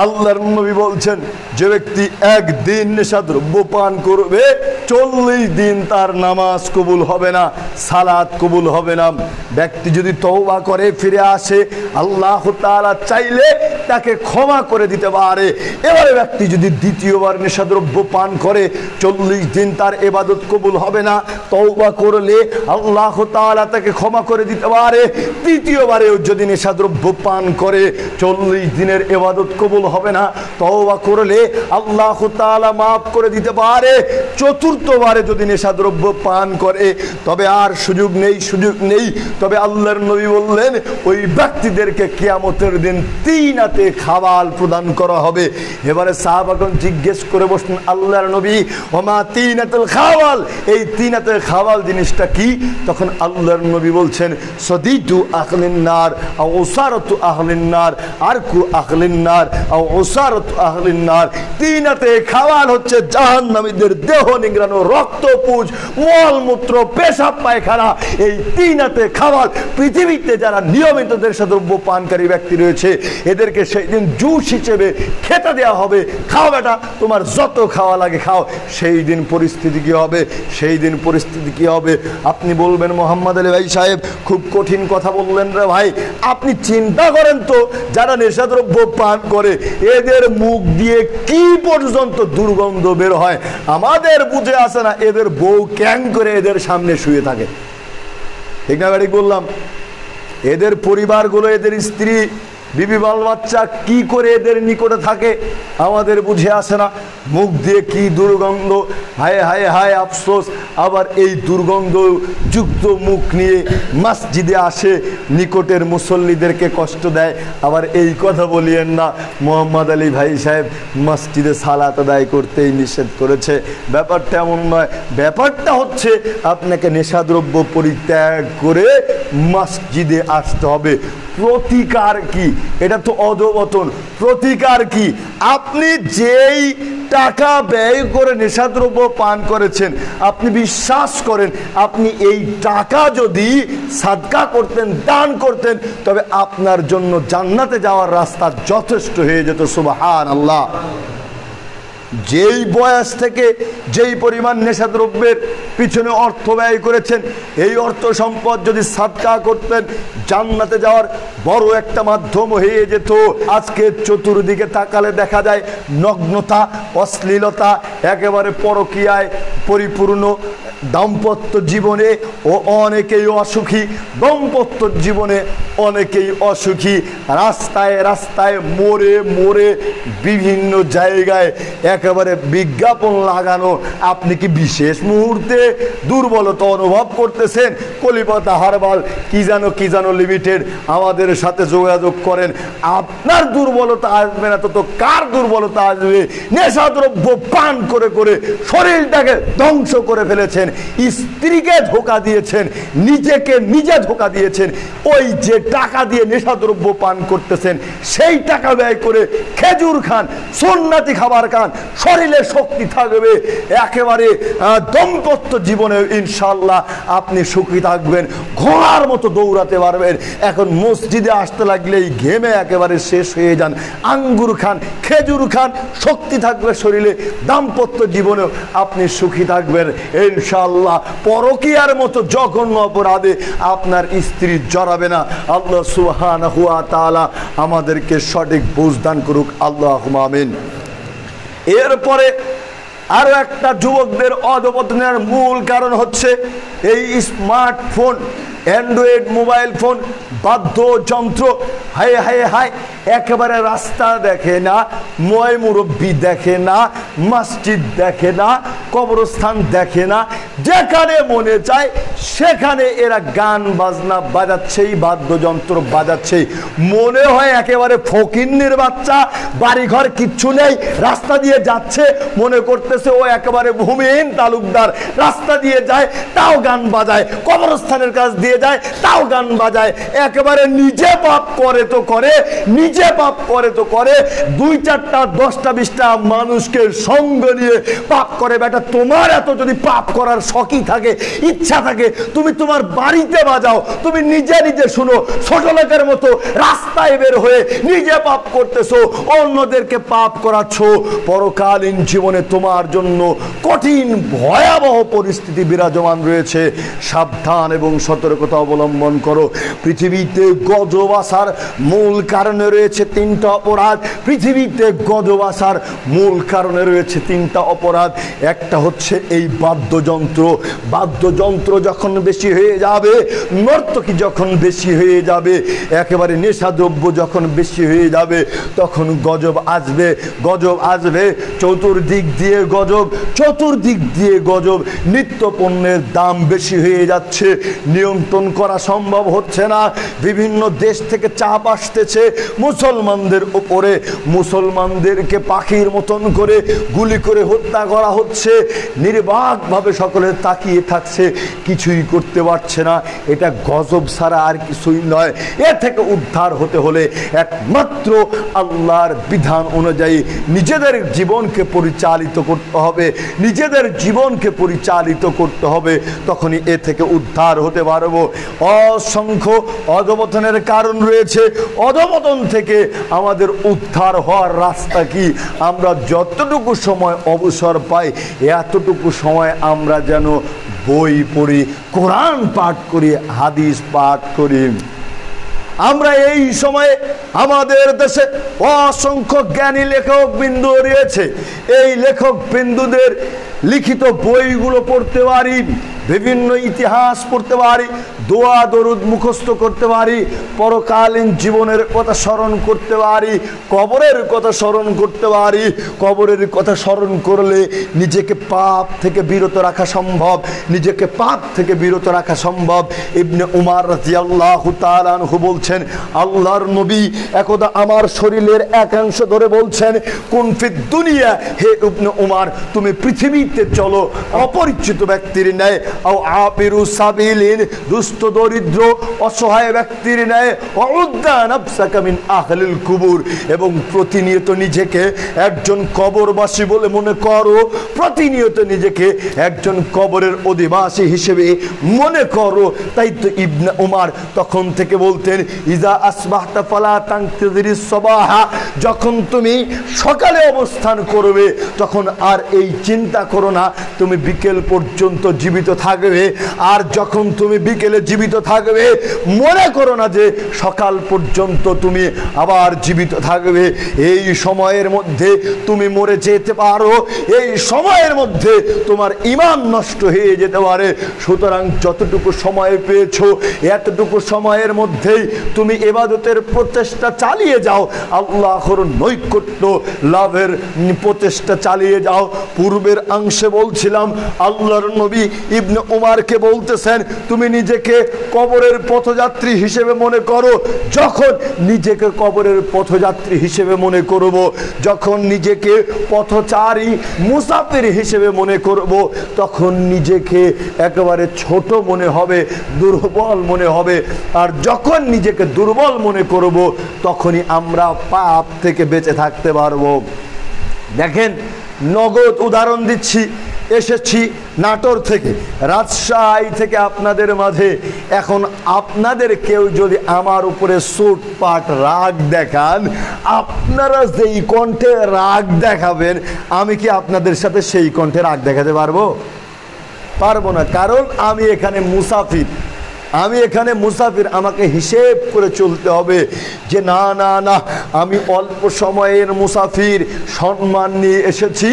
আল্লাহর নবী বলছেন যে ব্যক্তি একদিন নেশাদ্রব্য পান করবে 40 দিন তার নামাজ কবুল হবে না, সালাত কবুল হবে না। ব্যক্তি যদি তওবা করে ফিরে আসে, আল্লাহ তাআলা চাইলে তাকে ক্ষমা করে দিতে পারে। এবারে ব্যক্তি যদি দ্বিতীয়বার নেশাদ্রব্য পান করে 40 দিন তার ইবাদত কবুল হবে না, তওবা করলে আল্লাহ তাআলা তাকে ক্ষমা করে দিতে পারে। তৃতীয়বারেও যদি নেশাদ্রব্য পান করে 40 দিনের ইবাদত কবুল হবে না, তওবা করলে আল্লাহ তাআলা maaf করে দিতে পারে। চতুর্থবারে যদি নেশাদ্রব্য পান করে তবে আর সুযোগ নেই। তবে আল্লাহর নবী বললেন ওই ব্যক্তিদেরকে কিয়ামতের দিন 3 হাতে খাবাল প্রদান করা হবে। এবারে সাহাবাগণ জিজ্ঞেস করে বসলেন আল্লাহর নবী ওমা 3 হাতুল খাবাল, এই 3 হাতের খাবাল জিনিসটা কি? তখন আল্লাহর নবী বলছেন সদিতু আহলিন নার আও উসারাতু আহলিন নার আরকু আহলিন নার আও উসারাতু আহলিন নার। 3 হাতে খাবাল হচ্ছে জাহান্নামীদের দেহ নিংড়ানো, রক্তপুঞ্জ, মলমূত্র, পেশাব পায়খানা। এই 3 হাতে খাবাল পৃথিবীতে যারা নিয়মিত নেশাদ্রব্য পানকারী ব্যক্তি রয়েছে এদেরকে সেই দিন জুস হিসেবে খেতে দেওয়া হবে। খাও বেটা, তোমার যত খাওয়া লাগে খাও। সেই দিন পরিস্থিতি কি হবে? সেই দিন পরিস্থিতি কি হবে? আপনি বলবেন মোহাম্মদ আলী ভাই সাহেব খুব কঠিন কথা বললেন রে ভাই। আপনি চিন্তা করেন তো, যারা নেশাদ্রব্য পান করে এদের মুখ দিয়ে কি পর্যন্ত দুর্গন্ধ বের হয়। আমাদের বুঝে আসে না এদের বউ ক্যাং করে এদের সামনে শুয়ে থাকে। ঠিক না ঠিক বললাম? এদের পরিবারগুলো, এদের স্ত্রী, বিবি বাল বাচ্চা কি করে এদের নিকটে থাকে আমাদের বুঝে আসে না। মুখ দিয়ে কি দুর্গন্ধ, হায় হায় হায় আফসোস। আবার এই দুর্গন্ধ যুক্ত মুখ নিয়ে মসজিদে আসে, নিকটের মুসল্লিদেরকে কষ্ট দেয়। আবার এই কথা বলিয়েন না মোহাম্মদ আলী ভাই সাহেব মসজিদে সালাত আদায় করতেই নিষেধ করেছে। ব্যাপারটা এমন নয়। ব্যাপারটা হচ্ছে আপনাকে নেশাদ্রব্য পরিত্যাগ করে মসজিদে আসতে হবে। প্রতিকার কি? এটা তো অধঃপতন। প্রতিকার কি? আপনি যেই টাকা ব্যয় করে নেশাদ্রব্য পান করেছেন, আপনি বিশ্বাস করেন আপনি এই টাকা যদি সাদকা করতেন, দান করতেন, তবে আপনার জন্য জান্নাতে যাওয়ার রাস্তা যথেষ্ট হয়ে যেত। সুবহানাল্লাহ। যেই বয়স থেকে যেই পরিমাণ নেশাদ্রব্যের পিছনে অর্থ ব্যয় করেছেন, এই অর্থ সম্পদ যদি সাদকা করতেন জান্নাতে যাওয়ার বড় একটা মাধ্যম হয়ে যেত। আজকে চতুর্দিকে তাকালে দেখা যায় নগ্নতা, অশ্লীলতা, একেবারে পরকীয়ায় পরিপূর্ণ। দাম্পত্য জীবনে ও অনেকেই অসুখী, দাম্পত্য জীবনে অনেকেই অসুখী। রাস্তায় রাস্তায় মোড়ে মোড়ে বিভিন্ন জায়গায় একেবারে বিজ্ঞাপন লাগানো। আপনি কি বিশেষ মুহূর্তে দুর্বলতা অনুভব করতেছেন? কলিপাতা হারবাল কি জানো লিমিটেড আমাদের সাথে যোগাযোগ করেন। আপনার দুর্বলতা আসবে না তো কার দুর্বলতা আসবে? নেশাদ্রব্য পান করে করে শরীরটাকে ধ্বংস করে ফেলেছেন, স্ত্রীকে ধোঁকা দিয়েছেন, নিজেকে নিজে ধোঁকা দিয়েছেন। ওই যে টাকা দিয়ে নেশাদ্রব্য পান করতেছেন সেই টাকা ব্যয় করে খেজুর খান, সুন্নতি খাবার খান, শরীরে শক্তি থাকবে। একেবারে দাম্পত্য জীবনে ইনশাআল্লাহ আপনি সুখী থাকবেন, ঘোড়ার মতো দৌড়াতে পারবেন। এখন মসজিদে আসতে লাগলেই ঘেমে একেবারে শেষ হয়ে যান। আঙ্গুর খান, খেজুর খান, শক্তি থাকবে শরীরে। দাম্পত্য জীবনেও আপনি সুখী থাকবেন ইনশাআল্লাহ। পরকীয়ার মতো জঘন্য অপরাধে আপনার স্ত্রী জড়াবে না। আল্লাহ সুবহানাহু ওয়া তাআলা আমাদেরকে সঠিক বুঝ দান করুক। আল্লাহুম্মা আমিন। এরপরে আরো একটা যুবকদের অধঃপতনের মূল কারণ হচ্ছে এই স্মার্টফোন, অ্যান্ড্রয়েড মোবাইল ফোন, বাদ্যযন্ত্র। হায় হায় হায়, একেবারে রাস্তা দেখে না, ময় মুরব্বী দেখে না, মসজিদ দেখে না, কবরস্থান দেখে না, যেখানে মনে চায় সেখানে এরা গান বাজনা বাজাচ্ছেই, বাদ্যযন্ত্র বাজাচ্ছে। মনে হয় একেবারে ফকিন্নির বাচ্চা, বাড়িঘর কিচ্ছু নেই, রাস্তা দিয়ে যাচ্ছে, মনে করতেছে ও একেবারে ভূমিহীন তালুকদার। রাস্তা দিয়ে যায় তাও গান বাজায়, কবরস্থানের কাছ দিয়ে যায় তাও গান বাজায়। একেবারে নিজে পাপ করে তো করে, নিজে পাপ করে তো করে, 2-4টা 10টা 20টা মানুষকে সঙ্গ নিয়ে পাপ করে। বেটা, তোমার এত যদি পাপ করার শখই থাকে, ইচ্ছা থাকে, তুমি তোমার বাড়িতে বাজাও, তুমি নিজে নিজে শুনো। ছোট লোকের মতো রাস্তায় বের হয়ে নিজে পাপ করতেছো, অন্যদেরকে পাপ করাচ্ছ। পরকালীন জীবনে তোমার জন্য কঠিন ভয়াবহ পরিস্থিতি বিরাজমান রয়েছে। সাবধান এবং সতর্কতা অবলম্বন করো। পৃথিবীতে গজব আসার মূল কারণে রয়েছে 3টা অপরাধ। পৃথিবীতে গজব আসার মূল কারণে রয়েছে 3টা অপরাধ। একটা হচ্ছে এই বাদ্যযন্ত্র। বাদ্যযন্ত্র যখন বেশি হয়ে যাবে, নর্তকী যখন বেশি হয়ে যাবে, একেবারে নেশাদ্রব্য যখন বেশি হয়ে যাবে, তখন গজব আসবে। গজব আসবে, চতুর্দিক দিয়ে গজব, চতুর্দিক দিয়ে গজব। নিত্য পণ্যের দাম বেশি হয়ে যাচ্ছে, নিয়ন্ত্রণ করা সম্ভব হচ্ছে না। বিভিন্ন দেশ থেকে চাপ আসতেছে মুসলমানদের উপরে। মুসলমানদেরকে পাখির মতন করে গুলি করে হত্যা করা হচ্ছে। নির্বাকভাবে সকলে তাকিয়ে থাকছে, কিছুই করতে পারছে না। এটা গজব ছাড়া আর কিছুই নয়। এ থেকে উদ্ধার হতে হলে একমাত্র আল্লাহর বিধান অনুযায়ী নিজেদের জীবনকে পরিচালিত করতে হবে, নিজেদের জীবনকে পরিচালিত করতে হবে। তখনই এ থেকে উদ্ধার হতে পারবো। অসংখ্য অধঃপতনের কারণ রয়েছে। অধঃপতন থেকে আমাদের উদ্ধার হওয়ার রাস্তা কি? আমরা যতটুকু সময় অবসর পাই, এতটুকু সময় আমরা যেন বই পড়ি, কোরআন পাঠ করি, হাদিস পাঠ করি। আমরা এই সময়ে আমাদের দেশে অসংখ্য জ্ঞানী লেখক বিন্দু রয়েছে। এই লেখক বিন্দুদের লিখিত বইগুলো পড়তে পারি, বিভিন্ন ইতিহাস পড়তে পারি, দোয়া দরুদ মুখস্থ করতে পারি, পরকালীন জীবনের কথা স্মরণ করতে পারি, কবরের কথা স্মরণ করতে পারি। কবরের কথা স্মরণ করলে নিজেকে পাপ থেকে বিরত রাখা সম্ভব, নিজেকে পাপ থেকে বিরত রাখা সম্ভব। ইবনে উমার রাদিয়াল্লাহু তাআলা আনহু বলছেন, আল্লাহর নবী একদা আমার শরীরের একাংশ ধরে বলছেন, কুন ফিদ দুনিয়া, হে ইবনে উমার, তুমি পৃথিবীতে চলো অপরিচিত ব্যক্তির ন্যায়, আও আবিরু সাবিলিন, দুস্থ দরিদ্র অসহায় ব্যক্তির ন্যায়, ওউদ্দা নাফসাকা মিন আহলিল কুবুর, এবং প্রতিনিয়ত নিজেকে একজন কবরবাসী বলে মনে করো, প্রতিনিয়ত নিজেকে একজন কবরের অধিবাসী হিসেবে মনে করো। তাই তো ইবনে উমার তখন থেকে বলতেন, ইজা আসবাহতা ফালা তানতাযিরিস সাবাহা, যখন তুমি সকালে অবস্থান করবে তখন আর এই চিন্তা করো না তুমি বিকেল পর্যন্ত জীবিত থাকবে। আর যখন তুমি বিকেলে জীবিত থাকবে, মনে করো না যে সকাল পর্যন্ত তুমি আবার জীবিত থাকবে। এই সময়ের মধ্যে তুমি মরে যেতে পারো, এই সময়ের মধ্যে তোমার ঈমান নষ্ট হয়ে যেতে পারে। সুতরাং যতটুকু সময় পেয়েছো, এতটুকু সময়ের মধ্যেই তুমি ইবাদতের প্রচেষ্টা চালিয়ে যাও, আল্লাহর নৈকট্য লাভের প্রচেষ্টা চালিয়ে যাও। পূর্বের অংশে বলছিলাম আল্লাহর নবী ইবনে উমারকে বলতেছেন, তুমি নিজেকে কবরের পথযাত্রী হিসেবে মনে করো। যখন নিজেকে কবরের পথযাত্রী হিসেবে মনে করব, যখন নিজেকে পথচারী মুসাফির হিসেবে মনে করব, তখন নিজেকে একেবারে ছোট মনে হবে, দুর্বল মনে হবে। আর যখন নিজেকে দুর্বল মনে করব, তখনই আমরা পাপ থেকে বেঁচে থাকতে পারবো। দেখেন, নগদ উদাহরণ দিচ্ছি। এসেছি নাটোর থেকে, রাজশাহী থেকে আপনাদের মাঝে। এখন আপনাদের কেউ যদি আমার উপরে সুটপাট রাগ দেখান, আপনারা যেই কণ্ঠে রাগ দেখাবেন, আমি কি আপনাদের সাথে সেই কণ্ঠে রাগ দেখাতে পারবো? পারবো না, কারণ আমি এখানে মুসাফির। আমি এখানে মুসাফির, আমাকে হিসেব করে চলতে হবে যে না না না, আমি অল্প সময়ের মুসাফির, সম্মান নিয়ে এসেছি,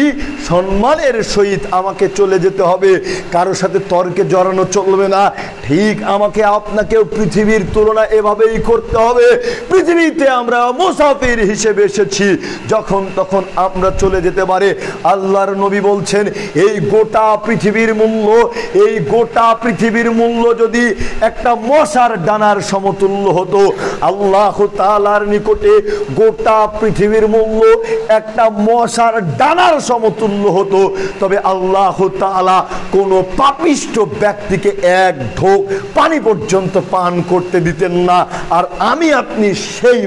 সম্মানের সহিত আমাকে চলে যেতে হবে, কারো সাথে তর্কে জড়ানো চলবে না। ঠিক আমাকে আপনাকেও পৃথিবীর তুলনা এভাবেই করতে হবে। পৃথিবীতে আমরা মুসাফির হিসেবে এসেছি, যখন তখন আমরা চলে যেতে পারে। আল্লাহর নবী বলছেন এই গোটা পৃথিবীর মূল্য, এই গোটা পৃথিবীর মূল্য যদি একটা মশার ডানার সমতুল্য হতো, আল্লাহ তাআলার নিকটে গোটা পৃথিবীর মূল্য একটা মশার ডানার সমতুল্য হতো, তবে আল্লাহ তাআলা কোনো পাপিষ্ঠ ব্যক্তিকে এক ঢোক পানি পর্যন্ত পান করতে দিতেন না। আর আমি আপনি সেই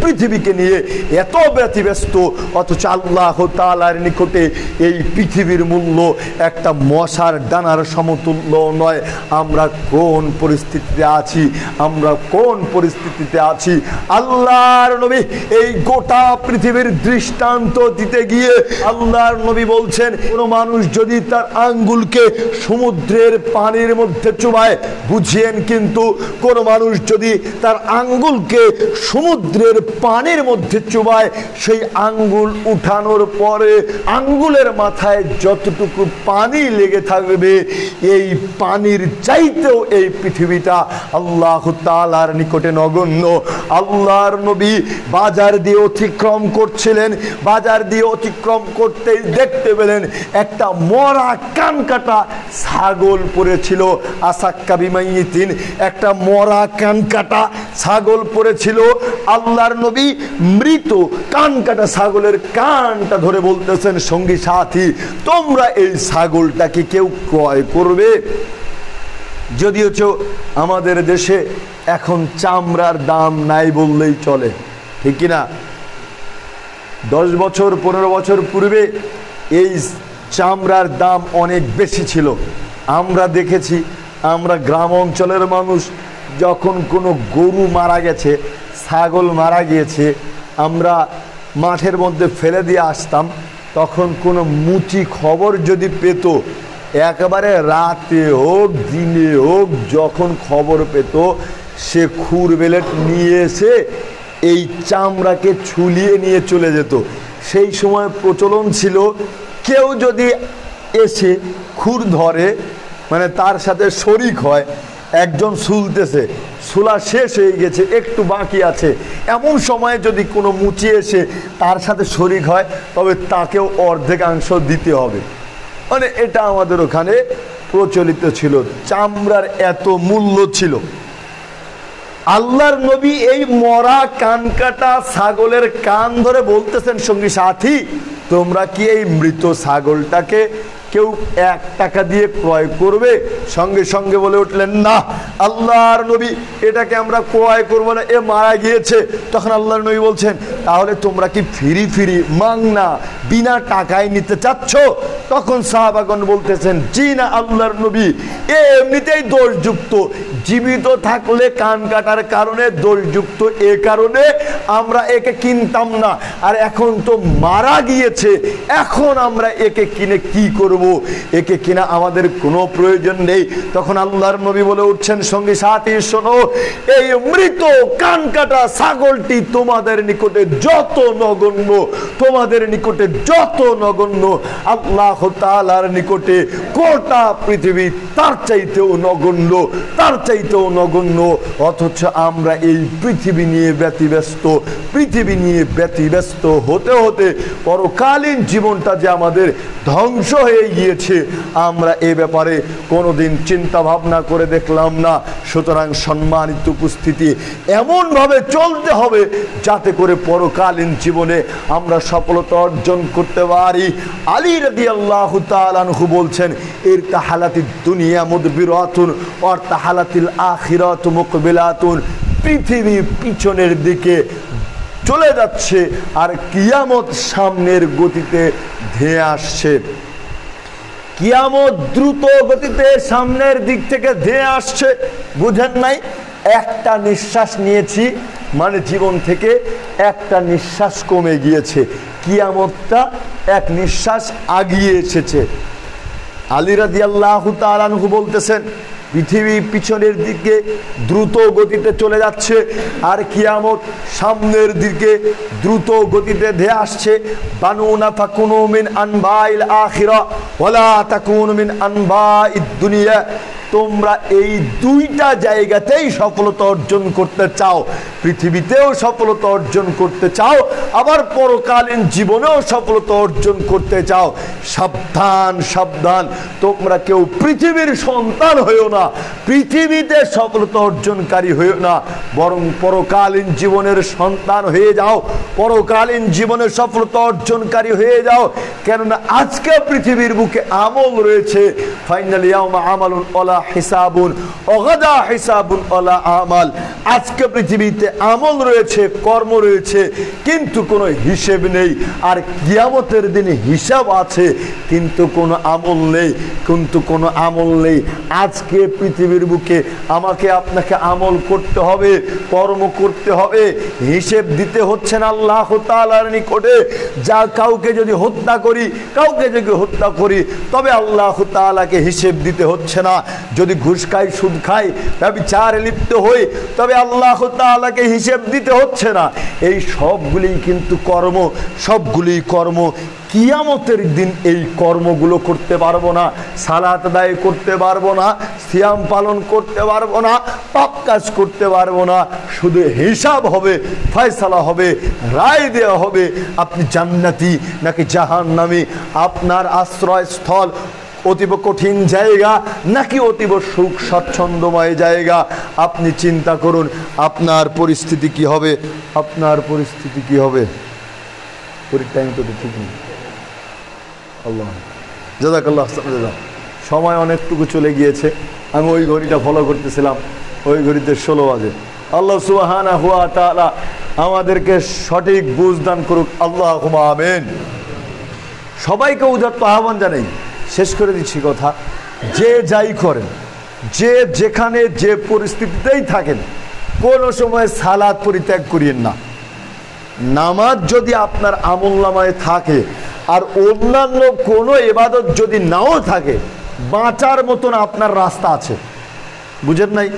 পৃথিবীকে নিয়ে এত ব্যতিব্যস্ত, অথচ আল্লাহ তাআলার নিকটে এই পৃথিবীর মূল্য একটা মশার ডানার সমতুল্য নয়। আমরা কোন পরিস্থিতিতে আছি, আমরা কোন পরিস্থিতিতে আছি। আল্লাহর নবী এই গোটা পৃথিবীর দৃষ্টান্ত দিতে গিয়ে আল্লাহর নবী বলছেন, কোন মানুষ যদি তার আঙ্গুলকে সমুদ্রের পানির মধ্যে চুবায়, বুঝিয়েন কিন্তু কোন মানুষ যদি তার আঙ্গুলকে সমুদ্রের পানির মধ্যে চুবায়, সেই আঙ্গুল উঠানোর পরে আঙ্গুলের মাথায় যতটুকু পানি লেগে থাকবে, এই পানির চাইতেও এই পৃথিবীটা আল্লাহ তাআলার নিকটে নগণ্য। আল্লাহর নবী বাজার দিয়ে অতিক্রম করছিলেন, বাজার দিয়ে অতিক্রম করতেই দেখতে পেলেন একটা মরা কান কাটা ছাগল পড়েছিল। আসাক্কা বিমাইয়িতিন, একটা মরা কান কাটা ছাগল পড়েছিল। আল্লাহর নবী মৃত কান কাটা ছাগলের কানটা ধরে বলতেছেন, সঙ্গী সাথী, তোমরা এই ছাগলটাকে কেউ ক্রয় করবে? যদিও আমাদের দেশে এখন চামড়ার দাম নাই বললেই চলে, ঠিক কিনা? 10 বছর 15 বছর পূর্বে এই চামড়ার দাম অনেক বেশি ছিল। আমরা দেখেছি, আমরা গ্রাম অঞ্চলের মানুষ, যখন কোনো গরু মারা গেছে, ছাগল মারা গিয়েছে, আমরা মাঠের মধ্যে ফেলে দিয়ে আসতাম। তখন কোনো মুচি খবর যদি পেত, একেবারে রাতে হোক দিনে হোক, যখন খবর পেত, সে খুর বেলেট নিয়ে এসে এই চামড়াকে ছুলিয়ে নিয়ে চলে যেত। সেই সময় প্রচলন ছিল, কেউ যদি এসে খুর ধরে, মানে তার সাথে শরিক হয়, একজন শুলতেছে, শুলা শেষ হয়ে গেছে, একটু বাকি আছে, এমন সময়ে যদি কোনো মুচি এসে তার সাথে শরিক হয়, তবে তাকেও অর্ধেকাংশ দিতে হবে। মানে এটা আমাদের ওখানে প্রচলিত ছিল, চামড়ার এত মূল্য ছিল। আল্লাহর নবী এই মরা কান কাটা ছাগলের কান ধরে বলতেছেন, সঙ্গী সাথী, তোমরা কি এই মৃত ছাগলটাকে কেউ 1 টাকা দিয়ে ক্রয় করবে? সঙ্গে সঙ্গে বলে উঠলেন, না আল্লাহর নবী, এটাকে আমরা ক্রয় করব না, এ মারা গিয়েছে। তখন আল্লাহর নবী বলছেন, তাহলে তোমরা কি ফ্রি মাংনা বিনা টাকায় নিতে চাচ্ছ? তখন সাহাবাগণ বলতেছেন, জি না আল্লাহর নবী, এ এমনিতেই দোষযুক্ত, জীবিত থাকলে কান কাটার কারণে দোষযুক্ত, এ কারণে আমরা একে কিনতাম না। আর এখন তো মারা গিয়েছে, এখন আমরা একে কিনে কি করব? একে কিনা আমাদের কোনো প্রয়োজন নেই। তখন আল্লাহর নবী বলে উঠছেন, সঙ্গী সাথী শোনো, এই মৃত কান কাটা ছাগলটি তোমাদের নিকটে যত নগণ্য, তোমাদের নিকটে যত নগণ্য, আল্লাহ তাআলার নিকটে গোটা পৃথিবী তার চাইতেও নগণ্য, তার চাইতেও নগণ্য। অথচ আমরা এই পৃথিবী নিয়ে ব্যতিব্যস্ত, পৃথিবী নিয়ে ব্যতিব্যস্ত হতে হতে পরকালীন জীবনটা যে আমাদের ধ্বংস হয়ে গিয়েছে, আমরা এ ব্যাপারে কোনোদিন চিন্তা ভাবনা করে দেখলাম না। সুতরাং সম্মানিত উপস্থিতি, এমনভাবে চলতে হবে যাতে করে পরকালীন জীবনে আমরা সফলতা অর্জন করতে পারি। আলী রাদিয়াল্লাহু তাআলা আনহু বলছেন, ইরতাহালাতিদ দুনিয়া মুদবিরাতুন ওয়া তাহালাতিল আখিরাতু মুকবিলাতুন, পৃথিবী পিছনের দিকে চলে যাচ্ছে আর কিয়ামত সামনের গতিতে ধেয়ে আসছে। কিয়ামত দ্রুত গতিতে সামনের দিক থেকে ধেয়ে আসছে, বুঝেন নাই? একটা নিঃশ্বাস নিয়েছি মানে জীবন থেকে একটা নিঃশ্বাস কমে গিয়েছে, কিয়ামতটা এক নিঃশ্বাস আগিয়ে এসেছে। আলী রাদিয়াল্লাহু তাআলা আনহু বলতেছেন, পৃথিবী পিছনের দিকে দ্রুত গতিতে চলে যাচ্ছে, আর কিয়ামত সামনের দিকে দ্রুত গতিতে ধেয়ে আসছে। বানুনা ফাকুনু মিন আনবাইল আখিরা ওয়ালা তাকুনু মিন আনবাইদ দুনিয়া। তোমরা এই দুইটা জায়গাতেই সফলতা অর্জন করতে চাও, পৃথিবীতেও সফলতা অর্জন করতে চাও, আবার পরকালীন জীবনেও সফলতা অর্জন করতে চাও। সাবধান সাবধান, তোমরা কেউ পৃথিবীর সন্তান হইও না, পৃথিবীতে সফলতা অর্জনকারী হইও না, বরং পরকালীন জীবনের সন্তান হয়ে যাও, পরকালীন জীবনের সফলতা অর্জনকারী হয়ে যাও। কেননা আজকে পৃথিবীর বুকে আমল রয়েছে, ফাইনাল ইয়াউমা আমালুন ওয়ালা হিসাবুন ওয়াগাদা হিসাবুন ওয়ালা আমাল। আজকে পৃথিবীতে আমল রয়েছে, কর্ম রয়েছে, কিন্তু কোনো হিসেব নেই। আর কিয়ামতের দিনে হিসাব আছে, কিন্তু কোনো আমল নেই, কিন্তু কোনো আমল নেই। আজকে পৃথিবীর বুকে আমাকে আপনাকে আমল করতে হবে, কর্ম করতে হবে, হিসেব দিতে হচ্ছে না আল্লাহ তাআলার নিকটে। যা কাউকে যদি হত্যা করি, কাউকে যদি হত্যা করি, তবে আল্লাহ তাআলাকে হিসেব দিতে হচ্ছে না। যদি ঘুষ খাই, সুদ খাই, ব্যভিচারে লিপ্ত হই, তবে আল্লাহ তাআলাকে হিসেব দিতে হচ্ছে না। এই সবগুলি কিন্তু কর্ম, সবগুলি কর্ম। কিয়ামতের দিন এই কর্মগুলো করতে পারবো না, সালাত আদায় করতে পারবো না, সিয়াম পালন করতে পারবো না, পাপ কাজ করতে পারবো না। শুধু হিসাব হবে, ফয়সালা হবে, রায় দেওয়া হবে আপনি জান্নাতি নাকি জাহান্নামী, আপনার আশ্রয়স্থল অতীব কঠিন জায়গা নাকি অতীব সুখ স্বচ্ছন্দময় জায়গা। আপনি চিন্তা করুন আপনার পরিস্থিতি কি হবে, আপনার পরিস্থিতি কি হবে। টাইম তো ঠিক নেই। আল্লাহ জাযাকাল্লাহ। সময় অনেকটুকু চলে গিয়েছে, আমি ওই ঘড়িটা ফলো করতেছিলাম, ওই ঘড়িতে 16 বাজে। আল্লাহ সুবহানাহু ওয়া তাআলা আমাদেরকে সঠিক বুঝ দান করুক, আল্লাহুম্মা আমিন। সবাইকে উদাত্ত আহ্বান জানাই, শেষ করে দিচ্ছি কথা, যে যাই করেন, যে যেখানে যে পরিস্থিতিতেই থাকেন, কোনো সময় সালাত পরিত্যাগ করিয়েন না। নামাজ যদি আপনার আমলনামায় থাকে আর অন্যান্য কোনো ইবাদত যদি নাও থাকে, বাঁচার মতন আপনার রাস্তা আছে। বুঝেন নাই?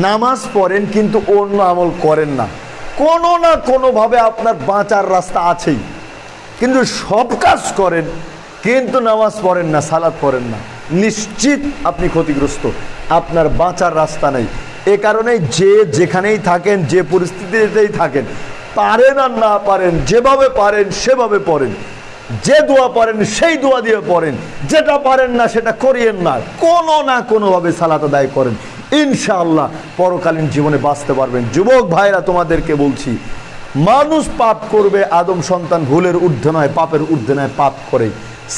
নামাজ পড়েন কিন্তু অন্য আমল করেন না, কোনো না কোনোভাবে আপনার বাঁচার রাস্তা আছেই। কিন্তু সব কাজ করেন কিন্তু নামাজ পড়েন না, সালাত পড়েন না, নিশ্চিত আপনি ক্ষতিগ্রস্ত, আপনার বাঁচার রাস্তা নেই। এ কারণে যে যেখানেই থাকেন, যে পরিস্থিতিতেই থাকেন, পারেন আর না পারেন, যেভাবে পারেন সেভাবে পড়েন, যে দোয়া পারেন সেই দোয়া দিয়ে পড়েন, যেটা পারেন না সেটা করিয়েন না, কোনো না কোনোভাবে সালাত আদায় করেন, ইনশাআল্লাহ পরকালীন জীবনে বাঁচতে পারবেন। যুবক ভাইরা, তোমাদেরকে বলছি, মানুষ পাপ করবে, আদম সন্তান ভুলের ঊর্ধ্বে নয়, পাপের ঊর্ধ্বে নয়, পাপ করে।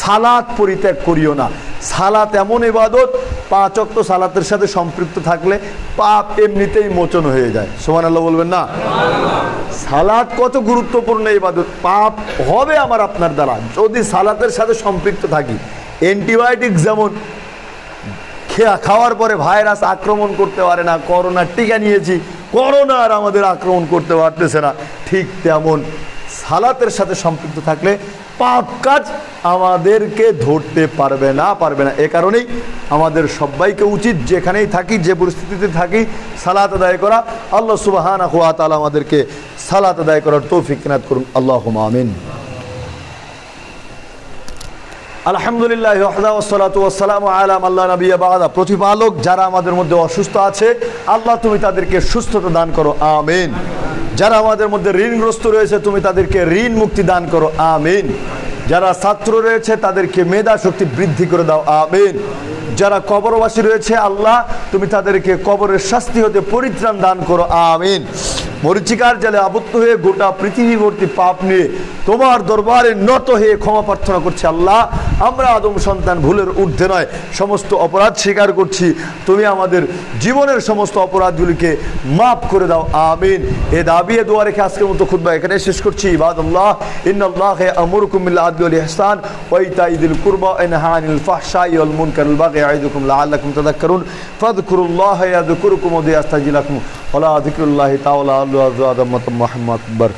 সালাত পরিত্যাগ করিও না। সালাত এমন ইবাদত, 5 ওয়াক্ত সালাতের সাথে সম্পৃক্ত থাকলে পাপ এমনিতেই মোচন হয়ে যায়। সুবহানাল্লাহ বলবেন না? সালাত কত গুরুত্বপূর্ণ ইবাদত, পাপ হবে আমার আপনার দ্বারা যদি সালাতের সাথে সম্পৃক্ত থাকি। অ্যান্টিবায়োটিক যেমন খাওয়ার পরে ভাইরাস আক্রমণ করতে পারে না, করোনার টিকা নিয়েছি, করোনা আর আমাদের আক্রমণ করতে পারতেছে না, ঠিক তেমন সালাতের সাথে সম্পৃক্ত থাকলে পাপ কাজ আমাদেরকে ধরতে পারবে না, পারবে না। এ কারণেই আমাদের সবাইকে উচিত যেখানেই থাকি, যে পরিস্থিতিতে থাকি, সালাত আদায় করা। আল্লাহ সুবহানাহু ওয়া তাআলা আমাদেরকে সালাত আদায় করার তৌফিক ইনায়াত করুন, আল্লাহুম্মা আমিন। আলহামদুলিল্লাহ ওয়াহদা ওয়াসসালাতু ওয়াসসালামু আলা মান লা নাবিয়্যা বা'দা। প্রতিপালক, যারা আমাদের মধ্যে অসুস্থ আছে, আল্লাহ তুমি তাদেরকে সুস্থতা দান করো, আমিন। যারা আমাদের মধ্যে ঋণগ্রস্ত রয়েছে, তুমি তাদেরকে ঋণ মুক্তি দান করো, আমিন। যারা ছাত্র রয়েছে তাদেরকে মেধা শক্তি বৃদ্ধি করে দাও, আমিন। যারা কবরবাসী রয়েছে, আল্লাহ তুমি তাদেরকে কবরের শাস্তি হতে পরিত্রাণ দান করো, আমিন। মরিচিকার জালে আবদ্ধ হয়ে গোটা পৃথিবী ভর্তি পাপ নিয়ে তোমার দরবারে নত হয়ে ক্ষমা প্রার্থনা করছি, আল্লাহ আমরা আদম সন্তান ভুলের ঊর্ধ্বে নয়, সমস্ত অপরাধ স্বীকার করছি, তুমি আমাদের জীবনের সমস্ত অপরাধগুলিকে মাফ করে দাও, আমিন। এ দাবি এ দোয়া রেখে আজকের মতো খুতবা এখানে শেষ করছি। ইবাদাল্লাহ, ইন্নাল্লাহা ইয়া'মুরুকুম বিল আদলি ওয়াল ইহসান ওয়া ইতা'i যিল কুরবা ওয়া ইয়ানহা আনিল ফাহশাই ওয়াল মুনকারিল বাগি ইয়া'iদুকুম লা'আল্লাকুম তাযাক্কারুন ফাযকুরুল্লাহা ইয়াযকুরুকুম ওয়া ইয়াস্তাজিব লাকুম ওয়া লা যিকরুল্লাহি তাআলা আল্লাহু আকবার।